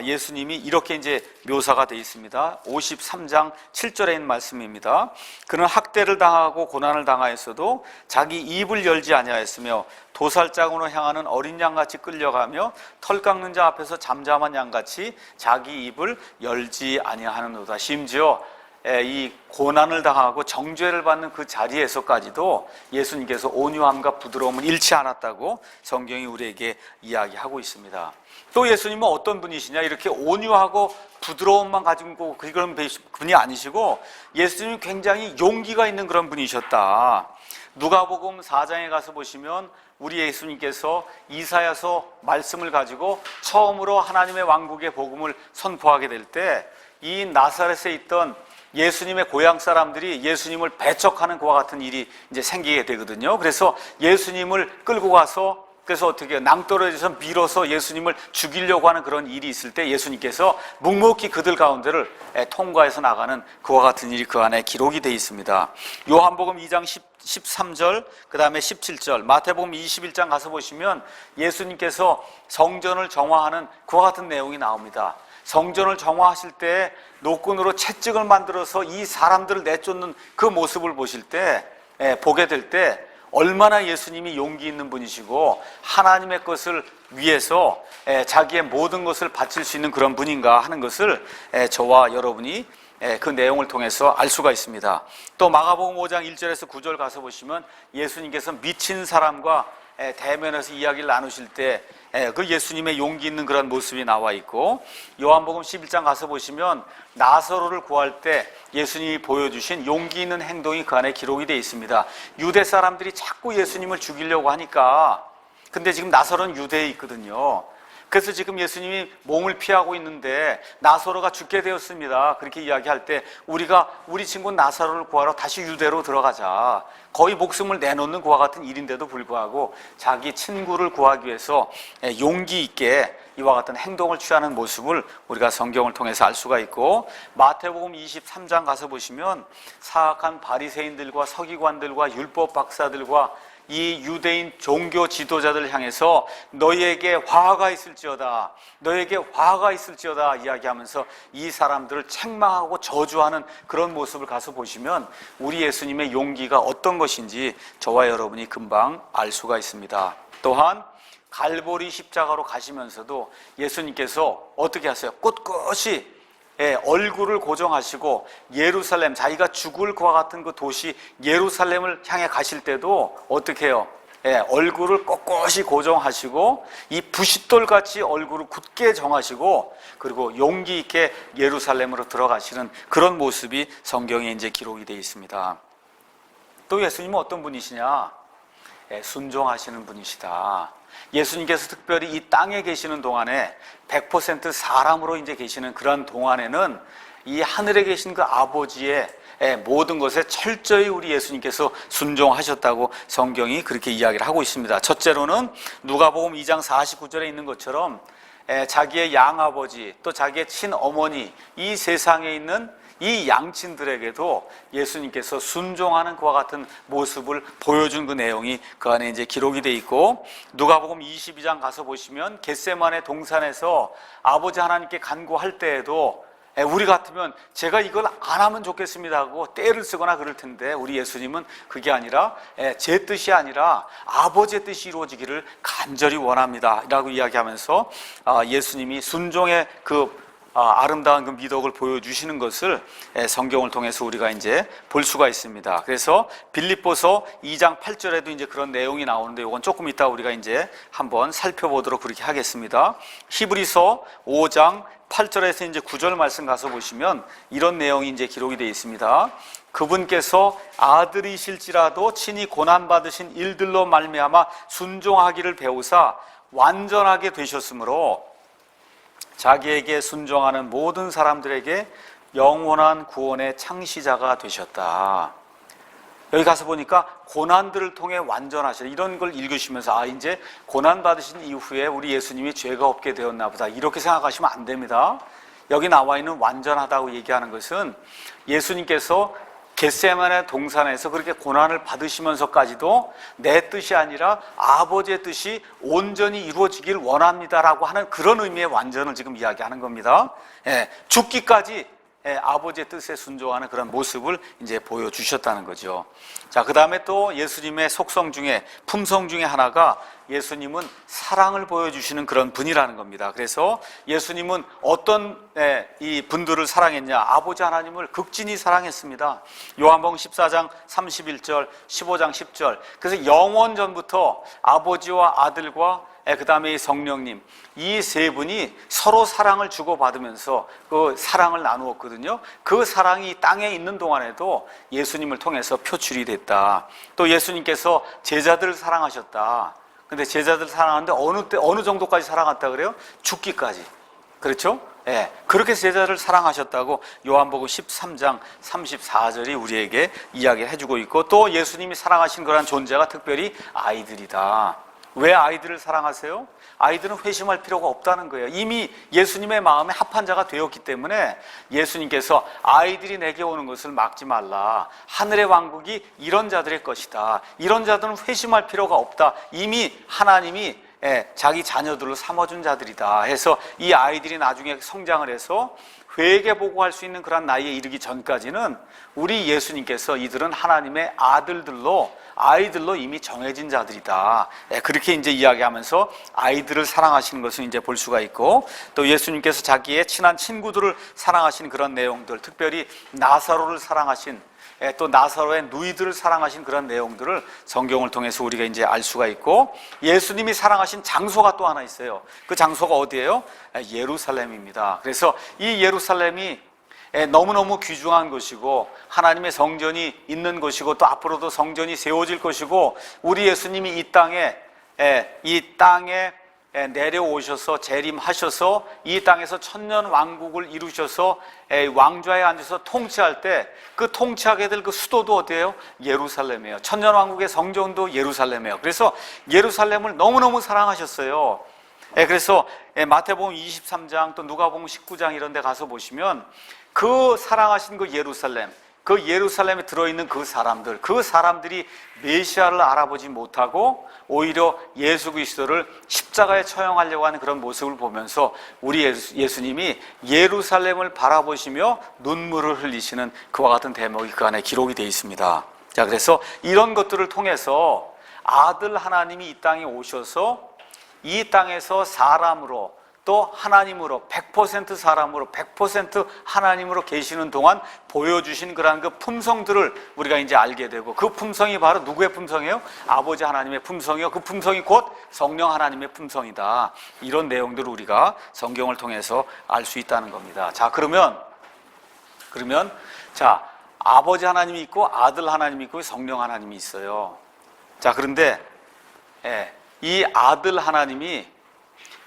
예수님이 이렇게 이제 묘사가 되어 있습니다. 53장 7절에 있는 말씀입니다. 그는 학대를 당하고 고난을 당하였어도 자기 입을 열지 아니하였으며 도살장으로 향하는 어린 양같이 끌려가며 털 깎는 자 앞에서 잠잠한 양같이 자기 입을 열지 아니하는도다. 심지어 이 고난을 당하고 정죄를 받는 그 자리에서까지도 예수님께서 온유함과 부드러움을 잃지 않았다고 성경이 우리에게 이야기하고 있습니다. 또 예수님은 어떤 분이시냐, 이렇게 온유하고 부드러움만 가지고 그런 분이 아니시고 예수님은 굉장히 용기가 있는 그런 분이셨다. 누가복음 4장에 가서 보시면 우리 예수님께서 이사야서 말씀을 가지고 처음으로 하나님의 왕국의 복음을 선포하게 될 때 이 나사렛에 있던 예수님의 고향 사람들이 예수님을 배척하는 그와 같은 일이 이제 생기게 되거든요. 그래서 예수님을 끌고 가서, 그래서 어떻게 낭떠러지에서 밀어서 예수님을 죽이려고 하는 그런 일이 있을 때 예수님께서 묵묵히 그들 가운데를 통과해서 나가는 그와 같은 일이 그 안에 기록이 되어 있습니다. 요한복음 2장 13절, 그 다음에 17절, 마태복음 21장 가서 보시면 예수님께서 성전을 정화하는 그와 같은 내용이 나옵니다. 성전을 정화하실 때 노끈으로 채찍을 만들어서 이 사람들을 내쫓는 그 모습을 보실 때, 보게 될 때 얼마나 예수님이 용기 있는 분이시고 하나님의 것을 위해서 자기의 모든 것을 바칠 수 있는 그런 분인가 하는 것을 저와 여러분이 그 내용을 통해서 알 수가 있습니다. 또 마가복음 5장 1절에서 9절 가서 보시면 예수님께서 미친 사람과 대면해서 이야기를 나누실 때 그 예수님의 용기 있는 그런 모습이 나와 있고, 요한복음 11장 가서 보시면 나사로를 구할 때 예수님이 보여주신 용기 있는 행동이 그 안에 기록이 되어 있습니다. 유대 사람들이 자꾸 예수님을 죽이려고 하니까, 근데 지금 나사로는 유대에 있거든요. 그래서 지금 예수님이 몸을 피하고 있는데 나사로가 죽게 되었습니다. 그렇게 이야기할 때 우리가 우리 친구 나사로를 구하러 다시 유대로 들어가자. 거의 목숨을 내놓는 그와 같은 일인데도 불구하고 자기 친구를 구하기 위해서 용기 있게 이와 같은 행동을 취하는 모습을 우리가 성경을 통해서 알 수가 있고, 마태복음 23장 가서 보시면 사악한 바리새인들과 서기관들과 율법 박사들과 이 유대인 종교 지도자들 향해서 너희에게 화가 있을지어다, 너희에게 화가 있을지어다 이야기하면서 이 사람들을 책망하고 저주하는 그런 모습을 가서 보시면 우리 예수님의 용기가 어떤 것인지 저와 여러분이 금방 알 수가 있습니다. 또한 갈보리 십자가로 가시면서도 예수님께서 어떻게 하세요? 꿋꿋이 얼굴을 고정하시고 예루살렘, 자기가 죽을 것과 같은 그 도시 예루살렘을 향해 가실 때도 어떻게 해요? 얼굴을 꼿꼿이 고정하시고 이 부싯돌같이 얼굴을 굳게 정하시고 그리고 용기 있게 예루살렘으로 들어가시는 그런 모습이 성경에 이제 기록이 되어 있습니다. 또 예수님은 어떤 분이시냐? 순종하시는 분이시다. 예수님께서 특별히 이 땅에 계시는 동안에 100% 사람으로 이제 계시는 그런 동안에는 이 하늘에 계신 그 아버지의 모든 것에 철저히 우리 예수님께서 순종하셨다고 성경이 그렇게 이야기를 하고 있습니다. 첫째로는 누가복음 2장 49절에 있는 것처럼 자기의 양아버지 또 자기의 친어머니 이 세상에 있는 이 양친들에게도 예수님께서 순종하는 그와 같은 모습을 보여준 그 내용이 그 안에 이제 기록이 돼 있고, 누가복음 22장 가서 보시면 겟세마네 동산에서 아버지 하나님께 간구할 때에도 우리 같으면 제가 이걸 안 하면 좋겠습니다 하고 떼를 쓰거나 그럴 텐데 우리 예수님은 그게 아니라 제 뜻이 아니라 아버지의 뜻이 이루어지기를 간절히 원합니다 라고 이야기하면서 예수님이 순종의 그 아름다운 그 미덕을 보여주시는 것을 성경을 통해서 우리가 이제 볼 수가 있습니다. 그래서 빌립보서 2장 8절에도 이제 그런 내용이 나오는데 이건 조금 이따 우리가 이제 한번 살펴보도록 그렇게 하겠습니다. 히브리서 5장 8절에서 이제 9절 말씀 가서 보시면 이런 내용이 이제 기록이 되어 있습니다. 그분께서 아들이실지라도 친히 고난받으신 일들로 말미암아 순종하기를 배우사 완전하게 되셨으므로 자기에게 순종하는 모든 사람들에게 영원한 구원의 창시자가 되셨다. 여기 가서 보니까 고난들을 통해 완전하시다 이런 걸 읽으시면서 이제 고난 받으신 이후에 우리 예수님이 죄가 없게 되었나 보다 이렇게 생각하시면 안 됩니다. 여기 나와 있는 완전하다고 얘기하는 것은 예수님께서 겟세마네 동산에서 그렇게 고난을 받으시면서까지도 내 뜻이 아니라 아버지의 뜻이 온전히 이루어지길 원합니다라고 하는 그런 의미의 완전을 지금 이야기하는 겁니다. 죽기까지 아버지의 뜻에 순종하는 그런 모습을 이제 보여주셨다는 거죠. 자, 그 다음에 또 예수님의 속성 중에, 품성 중에 하나가 예수님은 사랑을 보여주시는 그런 분이라는 겁니다. 그래서 예수님은 어떤 이 분들을 사랑했냐? 아버지 하나님을 극진히 사랑했습니다. 요한복음 14장 31절, 15장 10절. 그래서 영원 전부터 아버지와 아들과 그 다음에 성령님 이 세 분이 서로 사랑을 주고받으면서 그 사랑을 나누었거든요. 그 사랑이 땅에 있는 동안에도 예수님을 통해서 표출이 됐다. 또 예수님께서 제자들을 사랑하셨다. 근데 제자들 사랑하는데 어느 정도까지 사랑했다 그래요? 죽기까지. 그렇죠? 그렇게 제자를 사랑하셨다고 요한복음 13장 34절이 우리에게 이야기를 해주고 있고, 또 예수님이 사랑하신 그런 존재가 특별히 아이들이다. 왜 아이들을 사랑하세요? 아이들은 회심할 필요가 없다는 거예요. 이미 예수님의 마음에 합한 자가 되었기 때문에 예수님께서 아이들이 내게 오는 것을 막지 말라. 하늘의 왕국이 이런 자들의 것이다. 이런 자들은 회심할 필요가 없다. 이미 하나님이 자기 자녀들로 삼아준 자들이다 해서 이 아이들이 나중에 성장을 해서 회개 보고할 수 있는 그런 나이에 이르기 전까지는 우리 예수님께서 이들은 하나님의 아이들로 이미 정해진 자들이다. 그렇게 이제 이야기하면서 아이들을 사랑하시는 것을 이제 볼 수가 있고, 또 예수님께서 자기의 친한 친구들을 사랑하신 그런 내용들, 특별히 나사로를 사랑하신, 또 나사로의 누이들을 사랑하신 그런 내용들을 성경을 통해서 우리가 이제 알 수가 있고, 예수님이 사랑하신 장소가 또 하나 있어요. 그 장소가 어디예요? 예루살렘입니다. 그래서 이 예루살렘이 너무너무 귀중한 것이고 하나님의 성전이 있는 것이고 또 앞으로도 성전이 세워질 것이고 우리 예수님이 이 땅에 내려오셔서 재림하셔서 이 땅에서 천년 왕국을 이루셔서 왕좌에 앉아서 통치할 때 그 통치하게 될 그 수도도 어디예요? 예루살렘이에요. 천년 왕국의 성전도 예루살렘이에요. 그래서 예루살렘을 너무너무 사랑하셨어요. 그래서 마태복음 23장 또 누가복음 19장 이런 데 가서 보시면 그 사랑하신 그 예루살렘에 들어있는 그 사람들이 메시아를 알아보지 못하고 오히려 예수 그리스도를 십자가에 처형하려고 하는 그런 모습을 보면서 우리 예수님이 예루살렘을 바라보시며 눈물을 흘리시는 그와 같은 대목이 그 안에 기록이 되어 있습니다. 자, 그래서 이런 것들을 통해서 아들 하나님이 이 땅에 오셔서 이 땅에서 사람으로 또 하나님으로 100% 사람으로 100% 하나님으로 계시는 동안 보여주신 그러한 그 품성들을 우리가 이제 알게 되고, 그 품성이 바로 누구의 품성이에요? 아버지 하나님의 품성이요, 그 품성이 곧 성령 하나님의 품성이다. 이런 내용들을 우리가 성경을 통해서 알 수 있다는 겁니다. 자, 그러면 자, 아버지 하나님이 있고 아들 하나님이 있고 성령 하나님이 있어요. 자, 그런데 이 아들 하나님이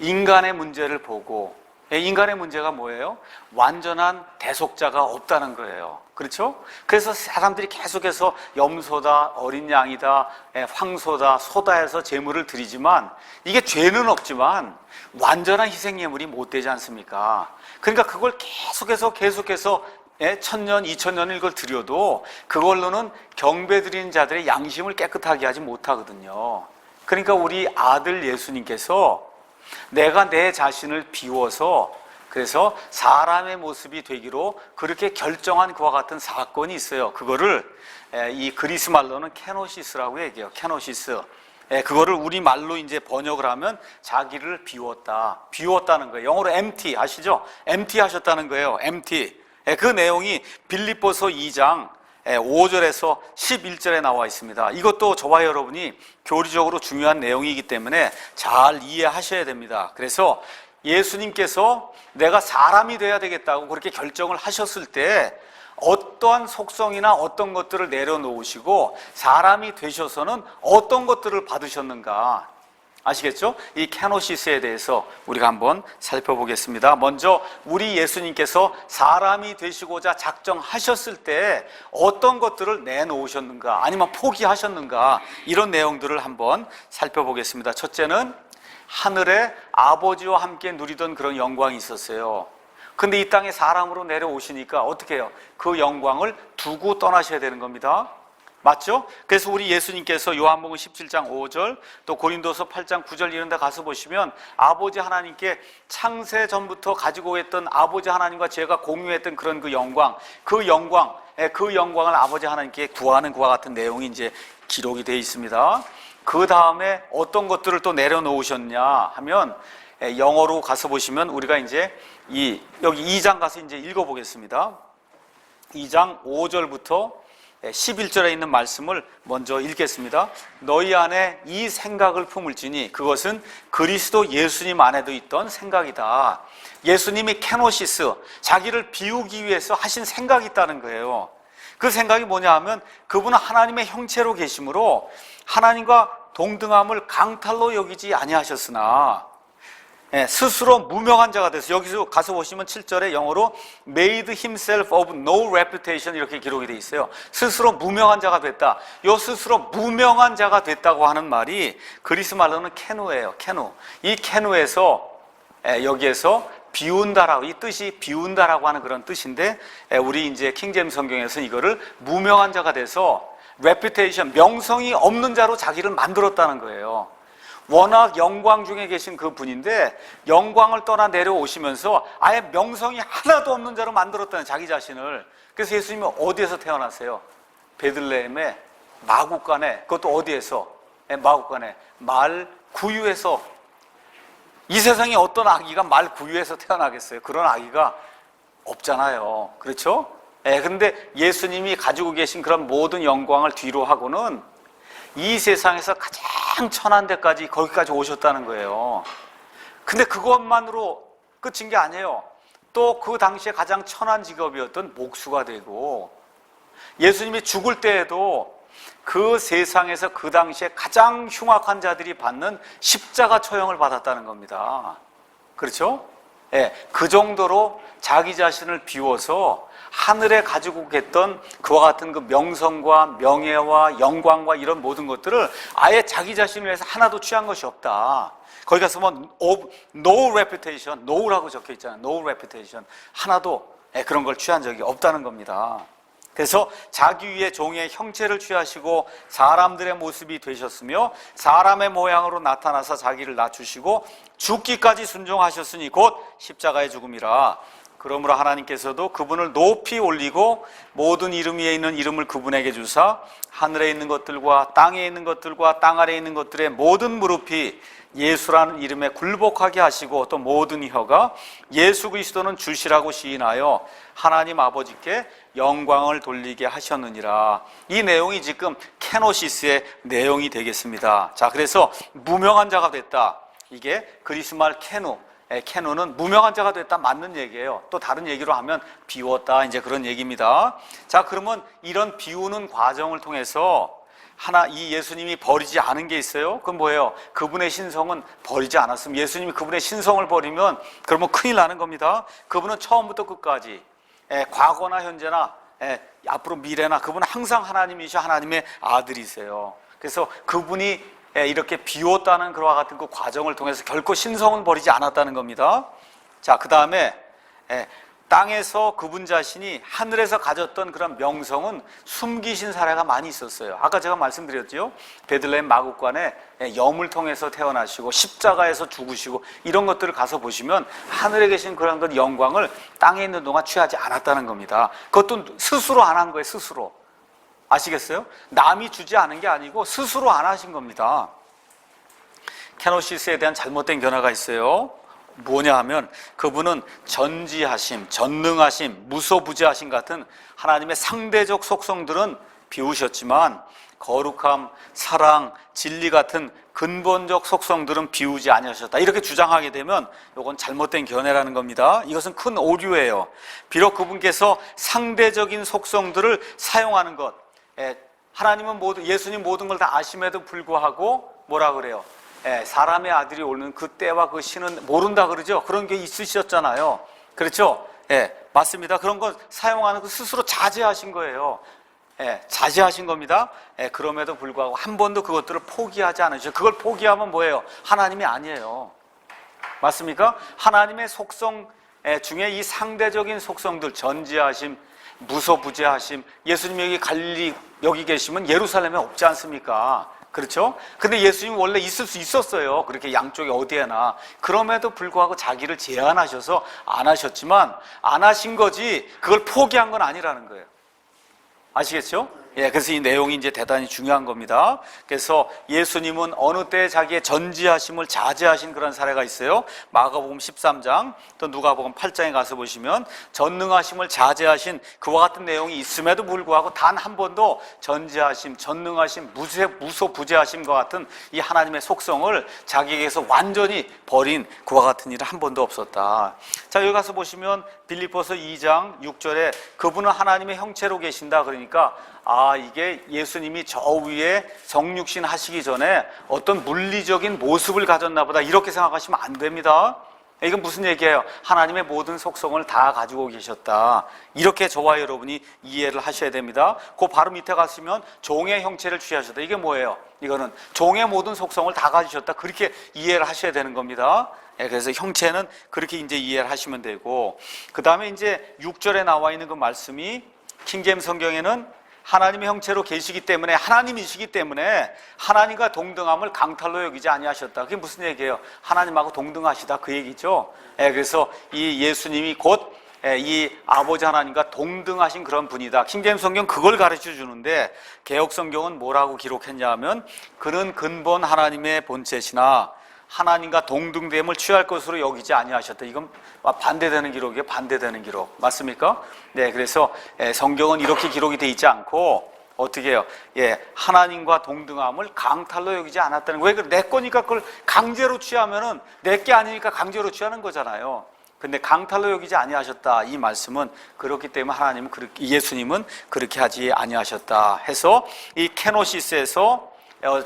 인간의 문제를 보고, 인간의 문제가 뭐예요? 완전한 대속자가 없다는 거예요. 그렇죠? 그래서 사람들이 계속해서 염소다, 어린 양이다, 황소다, 소다 해서 제물을 드리지만 이게 죄는 없지만 완전한 희생예물이 못 되지 않습니까? 그러니까 그걸 계속해서 1000년, 2000년을 이걸 드려도 그걸로는 경배드리는 자들의 양심을 깨끗하게 하지 못하거든요. 그러니까 우리 아들 예수님께서 내가 내 자신을 비워서 그래서 사람의 모습이 되기로 그렇게 결정한 그와 같은 사건이 있어요. 그거를 이 그리스 말로는 케노시스라고 얘기해요. 케노시스. 그거를 우리말로 이제 번역을 하면 자기를 비웠다는 거예요. 영어로 empty 아시죠? empty 하셨다는 거예요. empty. 그 내용이 빌립보서 2장 5절에서 11절에 나와 있습니다. 이것도 저와 여러분이 교리적으로 중요한 내용이기 때문에 잘 이해하셔야 됩니다. 그래서 예수님께서 내가 사람이 돼야 되겠다고 그렇게 결정을 하셨을 때 어떠한 속성이나 어떤 것들을 내려놓으시고 사람이 되셔서는 어떤 것들을 받으셨는가 아시겠죠? 이 케노시스에 대해서 우리가 한번 살펴보겠습니다. 먼저 우리 예수님께서 사람이 되시고자 작정하셨을 때 어떤 것들을 내놓으셨는가 아니면 포기하셨는가, 이런 내용들을 한번 살펴보겠습니다. 첫째는 하늘에 아버지와 함께 누리던 그런 영광이 있었어요. 근데 이 땅에 사람으로 내려오시니까 어떻게 해요? 그 영광을 두고 떠나셔야 되는 겁니다. 맞죠? 그래서 우리 예수님께서 요한복음 17장 5절 또 고린도서 8장 9절 이런 데 가서 보시면 아버지 하나님께 창세 전부터 가지고 있던 아버지 하나님과 제가 공유했던 그런 그 영광을 아버지 하나님께 구하는 그와 같은 내용이 이제 기록이 되어 있습니다. 그 다음에 어떤 것들을 또 내려놓으셨냐 하면 영어로 가서 보시면 우리가 이제 여기 2장 가서 이제 읽어보겠습니다. 2장 5절부터 11절에 있는 말씀을 먼저 읽겠습니다. 너희 안에 이 생각을 품을지니 그것은 그리스도 예수님 안에도 있던 생각이다. 예수님이 케노시스, 자기를 비우기 위해서 하신 생각이 있다는 거예요. 그 생각이 뭐냐 하면 그분은 하나님의 형체로 계심으로 하나님과 동등함을 강탈로 여기지 아니하셨으나 스스로 무명한 자가 돼서, 여기서 가서 보시면 7절에 영어로 made himself of no reputation 이렇게 기록이 돼 있어요. 스스로 무명한 자가 됐다. 요 스스로 무명한 자가 됐다고 하는 말이 그리스 말로는 케누예요. 케누. 이 케누에서 여기에서 비운다라고, 이 뜻이 비운다라고 하는 그런 뜻인데 우리 이제 킹제임스 성경에서는 이거를 무명한 자가 돼서 reputation, 명성이 없는 자로 자기를 만들었다는 거예요. 워낙 영광 중에 계신 그 분인데 영광을 떠나 내려오시면서 아예 명성이 하나도 없는 자로 만들었다는 자기 자신을. 그래서 예수님은 어디에서 태어났어요? 베들레헴의 마구간에, 그것도 어디에서? 마구간에 말 구유에서. 이 세상에 어떤 아기가 말 구유에서 태어나겠어요? 그런 아기가 없잖아요. 그렇죠? 그런데 예수님이 가지고 계신 그런 모든 영광을 뒤로 하고는 이 세상에서 가장 천한 데까지 거기까지 오셨다는 거예요. 근데 그것만으로 끝인 게 아니에요. 또 그 당시에 가장 천한 직업이었던 목수가 되고, 예수님이 죽을 때에도 그 세상에서 그 당시에 가장 흉악한 자들이 받는 십자가 처형을 받았다는 겁니다. 그렇죠? 예, 그 정도로 자기 자신을 비워서 하늘에 가지고 계던 그와 같은 그 명성과 명예와 영광과 이런 모든 것들을 아예 자기 자신을 위해서 하나도 취한 것이 없다. 거기 가서 뭐 no reputation, no라고 적혀 있잖아요. no reputation. 하나도 그런 걸 취한 적이 없다는 겁니다. 그래서 자기 위에 종의 형체를 취하시고 사람들의 모습이 되셨으며 사람의 모양으로 나타나서 자기를 낮추시고 죽기까지 순종하셨으니 곧 십자가의 죽음이라. 그러므로 하나님께서도 그분을 높이 올리고 모든 이름 위에 있는 이름을 그분에게 주사 하늘에 있는 것들과 땅에 있는 것들과 땅 아래에 있는 것들의 모든 무릎이 예수라는 이름에 굴복하게 하시고 또 모든 혀가 예수 그리스도는 주시라고 시인하여 하나님 아버지께 영광을 돌리게 하셨느니라. 이 내용이 지금 케노시스의 내용이 되겠습니다. 자, 그래서 무명한 자가 됐다. 이게 그리스 말 케노는 무명한 자가 됐다, 맞는 얘기예요. 또 다른 얘기로 하면 비웠다, 이제 그런 얘기입니다. 자, 그러면 이런 비우는 과정을 통해서 이 예수님이 버리지 않은 게 있어요. 그건 뭐예요? 그분의 신성은 버리지 않았으면, 예수님이 그분의 신성을 버리면 그러면 큰일 나는 겁니다. 그분은 처음부터 끝까지 과거나 현재나 앞으로 미래나 그분은 항상 하나님이셔, 하나님의 아들이세요. 그래서 그분이 이렇게 비웠다는 그와 같은 그 과정을 통해서 결코 신성은 버리지 않았다는 겁니다. 자, 그 다음에 땅에서 그분 자신이 하늘에서 가졌던 그런 명성은 숨기신 사례가 많이 있었어요. 아까 제가 말씀드렸죠. 베들레헴 마국간에 염을 통해서 태어나시고 십자가에서 죽으시고 이런 것들을 가서 보시면 하늘에 계신 그런 그 영광을 땅에 있는 동안 취하지 않았다는 겁니다. 그것도 스스로 안 한 거예요. 스스로. 아시겠어요? 남이 주지 않은 게 아니고 스스로 안 하신 겁니다. 케노시스에 대한 잘못된 견해가 있어요. 뭐냐 하면 그분은 전지하심, 전능하심, 무소부재하심 같은 하나님의 상대적 속성들은 비우셨지만 거룩함, 사랑, 진리 같은 근본적 속성들은 비우지 아니하셨다. 이렇게 주장하게 되면 이건 잘못된 견해라는 겁니다. 이것은 큰 오류예요. 비록 그분께서 상대적인 속성들을 사용하는 것, 하나님은 예수님 모든 걸 다 아심에도 불구하고 뭐라 그래요? 사람의 아들이 오는 그 때와 그 시는 모른다 그러죠. 그런 게 있으셨잖아요. 그렇죠? 맞습니다. 그런 거 사용하는 거 스스로 자제하신 거예요. 자제하신 겁니다. 그럼에도 불구하고 한 번도 그것들을 포기하지 않으셔. 그걸 포기하면 뭐예요? 하나님이 아니에요. 맞습니까? 하나님의 속성 중에 이 상대적인 속성들, 전지하심, 무소부재하심, 예수님이 여기 갈릴리 여기 계시면 예루살렘에 없지 않습니까? 그렇죠? 근데 예수님 원래 있을 수 있었어요. 그렇게 양쪽에 어디에나. 그럼에도 불구하고 자기를 제한하셔서 안 하셨지만 안 하신 거지 그걸 포기한 건 아니라는 거예요. 아시겠죠? 그래서 이 내용이 이제 대단히 중요한 겁니다. 그래서 예수님은 어느 때 자기의 전지하심을 자제하신 그런 사례가 있어요. 마가복음 13장 또 누가복음 8장에 가서 보시면 전능하심을 자제하신 그와 같은 내용이 있음에도 불구하고 단 한 번도 전지하심, 전능하심, 무소부재하심과 같은 이 하나님의 속성을 자기에게서 완전히 버린 그와 같은 일은 한 번도 없었다. 자, 여기 가서 보시면 빌립보서 2장 6절에 그분은 하나님의 형체로 계신다 그러니까 이게 예수님이 저 위에 성육신 하시기 전에 어떤 물리적인 모습을 가졌나 보다 이렇게 생각하시면 안 됩니다. 이건 무슨 얘기예요? 하나님의 모든 속성을 다 가지고 계셨다. 이렇게 저와 여러분이 이해를 하셔야 됩니다. 그 바로 밑에 가시면 종의 형체를 취하셨다. 이게 뭐예요? 이거는 종의 모든 속성을 다 가지셨다. 그렇게 이해를 하셔야 되는 겁니다. 그래서 형체는 그렇게 이제 이해를 하시면 되고, 그 다음에 이제 6절에 나와 있는 그 말씀이 킹제임스 성경에는 하나님의 형체로 계시기 때문에, 하나님이시기 때문에 하나님과 동등함을 강탈로 여기지 아니하셨다. 그게 무슨 얘기예요? 하나님하고 동등하시다 그 얘기죠. 그래서 이 예수님이 곧 이 아버지 하나님과 동등하신 그런 분이다. 킹제임스 성경 그걸 가르쳐 주는데 개역 성경은 뭐라고 기록했냐 하면 그는 근본 하나님의 본체시나 하나님과 동등됨을 취할 것으로 여기지 아니하셨다. 이건 반대되는 기록이에요. 반대되는 기록. 맞습니까? 네, 그래서 성경은 이렇게 기록이 돼 있지 않고 어떻게 해요? 하나님과 동등함을 강탈로 여기지 않았다는 거예요. 내 거니까 그걸 강제로 취하면은 내 게 아니니까 강제로 취하는 거잖아요. 근데 강탈로 여기지 아니하셨다. 이 말씀은 그렇기 때문에 하나님은 예수님은 그렇게 하지 아니하셨다 해서 이 케노시스에서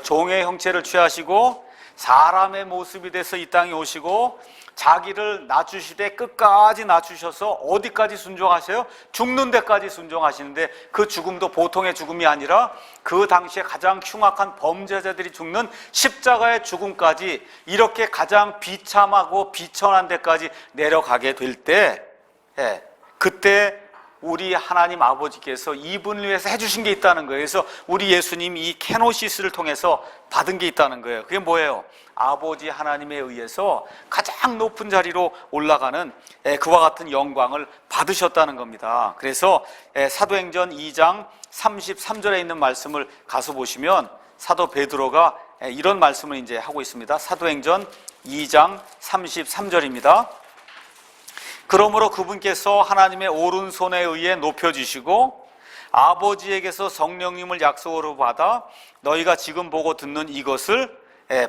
종의 형체를 취하시고 사람의 모습이 돼서 이 땅에 오시고 자기를 낮추시되 끝까지 낮추셔서 어디까지 순종하세요? 죽는 데까지 순종하시는데 그 죽음도 보통의 죽음이 아니라 그 당시에 가장 흉악한 범죄자들이 죽는 십자가의 죽음까지 이렇게 가장 비참하고 비천한 데까지 내려가게 될 때 그때 우리 하나님 아버지께서 이분을 위해서 해주신 게 있다는 거예요. 그래서 우리 예수님이 이 케노시스를 통해서 받은 게 있다는 거예요. 그게 뭐예요? 아버지 하나님에 의해서 가장 높은 자리로 올라가는 그와 같은 영광을 받으셨다는 겁니다. 그래서 사도행전 2장 33절에 있는 말씀을 가서 보시면 사도 베드로가 이런 말씀을 이제 하고 있습니다. 사도행전 2장 33절입니다. 그러므로 그분께서 하나님의 오른손에 의해 높여주시고 아버지에게서 성령님을 약속으로 받아 너희가 지금 보고 듣는 이것을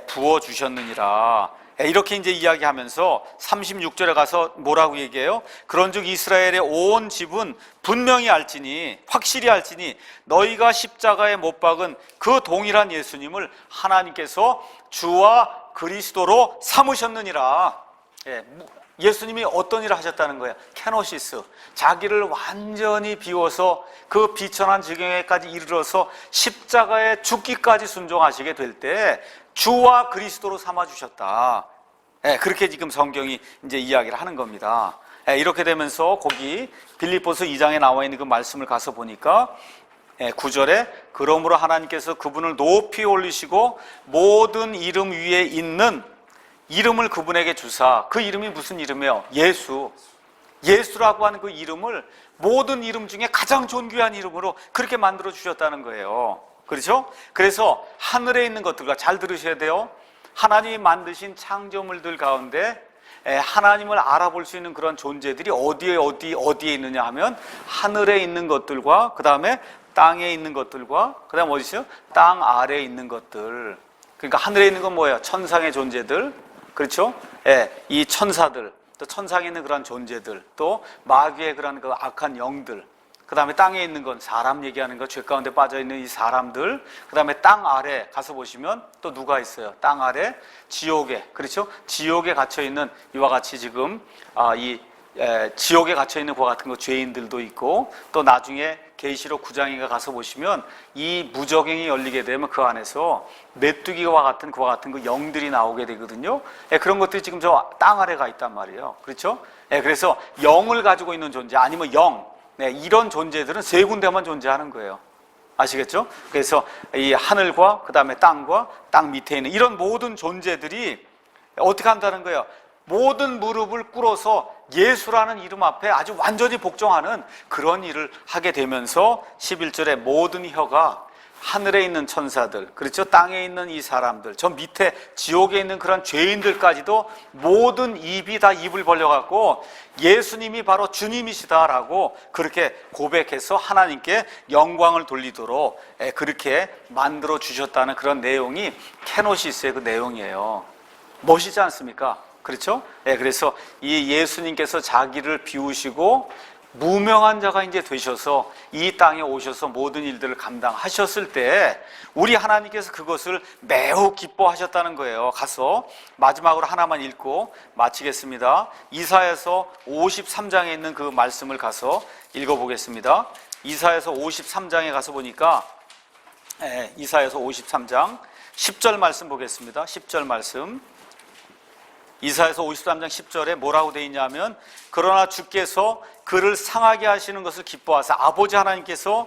부어주셨느니라. 이렇게 이제 이야기하면서 36절에 가서 뭐라고 얘기해요? 그런즉 이스라엘의 온 집은 분명히 알지니 확실히 알지니 너희가 십자가에 못 박은 그 동일한 예수님을 하나님께서 주와 그리스도로 삼으셨느니라. 예수님이 어떤 일을 하셨다는 거예요? 케노시스, 자기를 완전히 비워서 그 비천한 지경에까지 이르러서 십자가에 죽기까지 순종하시게 될 때 주와 그리스도로 삼아주셨다. 그렇게 지금 성경이 이제 이야기를 하는 겁니다. 이렇게 되면서 거기 빌립보서 2장에 나와 있는 그 말씀을 가서 보니까 9절에 그러므로 하나님께서 그분을 높이 올리시고 모든 이름 위에 있는 이름을 그분에게 주사, 그 이름이 무슨 이름이에요? 예수. 예수라고 하는 그 이름을 모든 이름 중에 가장 존귀한 이름으로 그렇게 만들어 주셨다는 거예요. 그렇죠? 그래서 하늘에 있는 것들과 잘 들으셔야 돼요. 하나님이 만드신 창조물들 가운데 하나님을 알아볼 수 있는 그런 존재들이 어디에 있느냐 하면 하늘에 있는 것들과 그 다음에 땅에 있는 것들과 그 다음에 어디 있어요? 땅 아래에 있는 것들. 그러니까 하늘에 있는 건 뭐예요? 천상의 존재들. 그렇죠? 이 천사들, 또 천상에 있는 그런 존재들, 또 마귀의 그런 그 악한 영들, 그 다음에 땅에 있는 건 사람 얘기하는 거, 죄 가운데 빠져있는 이 사람들, 그 다음에 땅 아래 가서 보시면 또 누가 있어요? 땅 아래 지옥에, 그렇죠? 지옥에 갇혀있는 이와 같이 지금 지옥에 갇혀있는 그와 같은 거 죄인들도 있고, 또 나중에 계시록 9장에 가서 보시면 이 무저갱이 열리게 되면 그 안에서 메뚜기와 같은 그와 같은 그 영들이 나오게 되거든요. 그런 것들이 지금 저 땅 아래 가 있단 말이에요. 그렇죠? 그래서 영을 가지고 있는 존재 아니면 이런 존재들은 세 군데만 존재하는 거예요. 아시겠죠? 그래서 이 하늘과 그 다음에 땅과 땅 밑에 있는 이런 모든 존재들이 어떻게 한다는 거예요? 모든 무릎을 꿇어서 예수라는 이름 앞에 아주 완전히 복종하는 그런 일을 하게 되면서 11절에 모든 혀가 하늘에 있는 천사들, 그렇죠? 땅에 있는 이 사람들, 저 밑에 지옥에 있는 그런 죄인들까지도 모든 입이 다 입을 벌려갖고 예수님이 바로 주님이시다라고 그렇게 고백해서 하나님께 영광을 돌리도록 그렇게 만들어 주셨다는 그런 내용이 케노시스의 그 내용이에요. 멋있지 않습니까? 그렇죠? 그래서 이 예수님께서 자기를 비우시고 무명한 자가 이제 되셔서 이 땅에 오셔서 모든 일들을 감당하셨을 때 우리 하나님께서 그것을 매우 기뻐하셨다는 거예요. 가서 마지막으로 하나만 읽고 마치겠습니다. 이사야서 53장에 있는 그 말씀을 가서 읽어보겠습니다. 이사야서 53장에 가서 보니까 이사야서 53장 10절 말씀 보겠습니다. 10절 말씀. 이사야서 53장 10절에 뭐라고 되어 있냐면 그러나 주께서 그를 상하게 하시는 것을 기뻐하사 아버지 하나님께서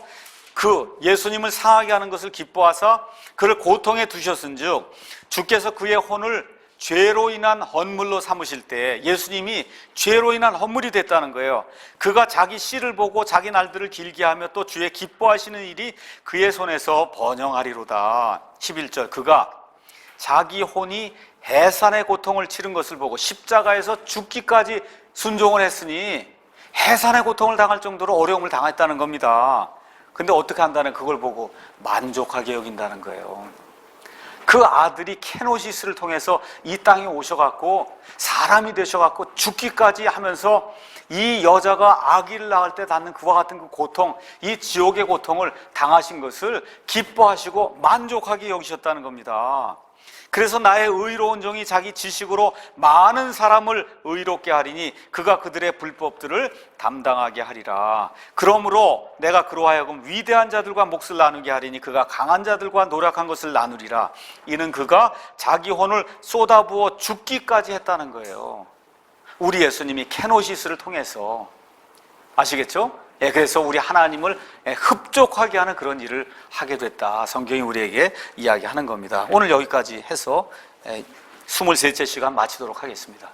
그 예수님을 상하게 하는 것을 기뻐하사 그를 고통에 두셨은즉 주께서 그의 혼을 죄로 인한 헌물로 삼으실 때 예수님이 죄로 인한 헌물이 됐다는 거예요. 그가 자기 씨를 보고 자기 날들을 길게 하며 또 주의 기뻐하시는 일이 그의 손에서 번영하리로다. 11절 그가 자기 혼이 해산의 고통을 치른 것을 보고 십자가에서 죽기까지 순종을 했으니 해산의 고통을 당할 정도로 어려움을 당했다는 겁니다. 근데 어떻게 한다는 그걸 보고 만족하게 여긴다는 거예요. 그 아들이 케노시스를 통해서 이 땅에 오셔갖고 사람이 되셔갖고 죽기까지 하면서 이 여자가 아기를 낳을 때 받는 그와 같은 그 고통, 이 지옥의 고통을 당하신 것을 기뻐하시고 만족하게 여기셨다는 겁니다. 그래서 나의 의로운 종이 자기 지식으로 많은 사람을 의롭게 하리니 그가 그들의 불법들을 담당하게 하리라. 그러므로 내가 그로 하여금 위대한 자들과 몫을 나누게 하리니 그가 강한 자들과 노력한 것을 나누리라. 이는 그가 자기 혼을 쏟아부어 죽기까지 했다는 거예요. 우리 예수님이 케노시스를 통해서, 아시겠죠? 그래서 우리 하나님을 흡족하게 하는 그런 일을 하게 됐다. 성경이 우리에게 이야기하는 겁니다. 오늘 여기까지 해서 23째 시간 마치도록 하겠습니다.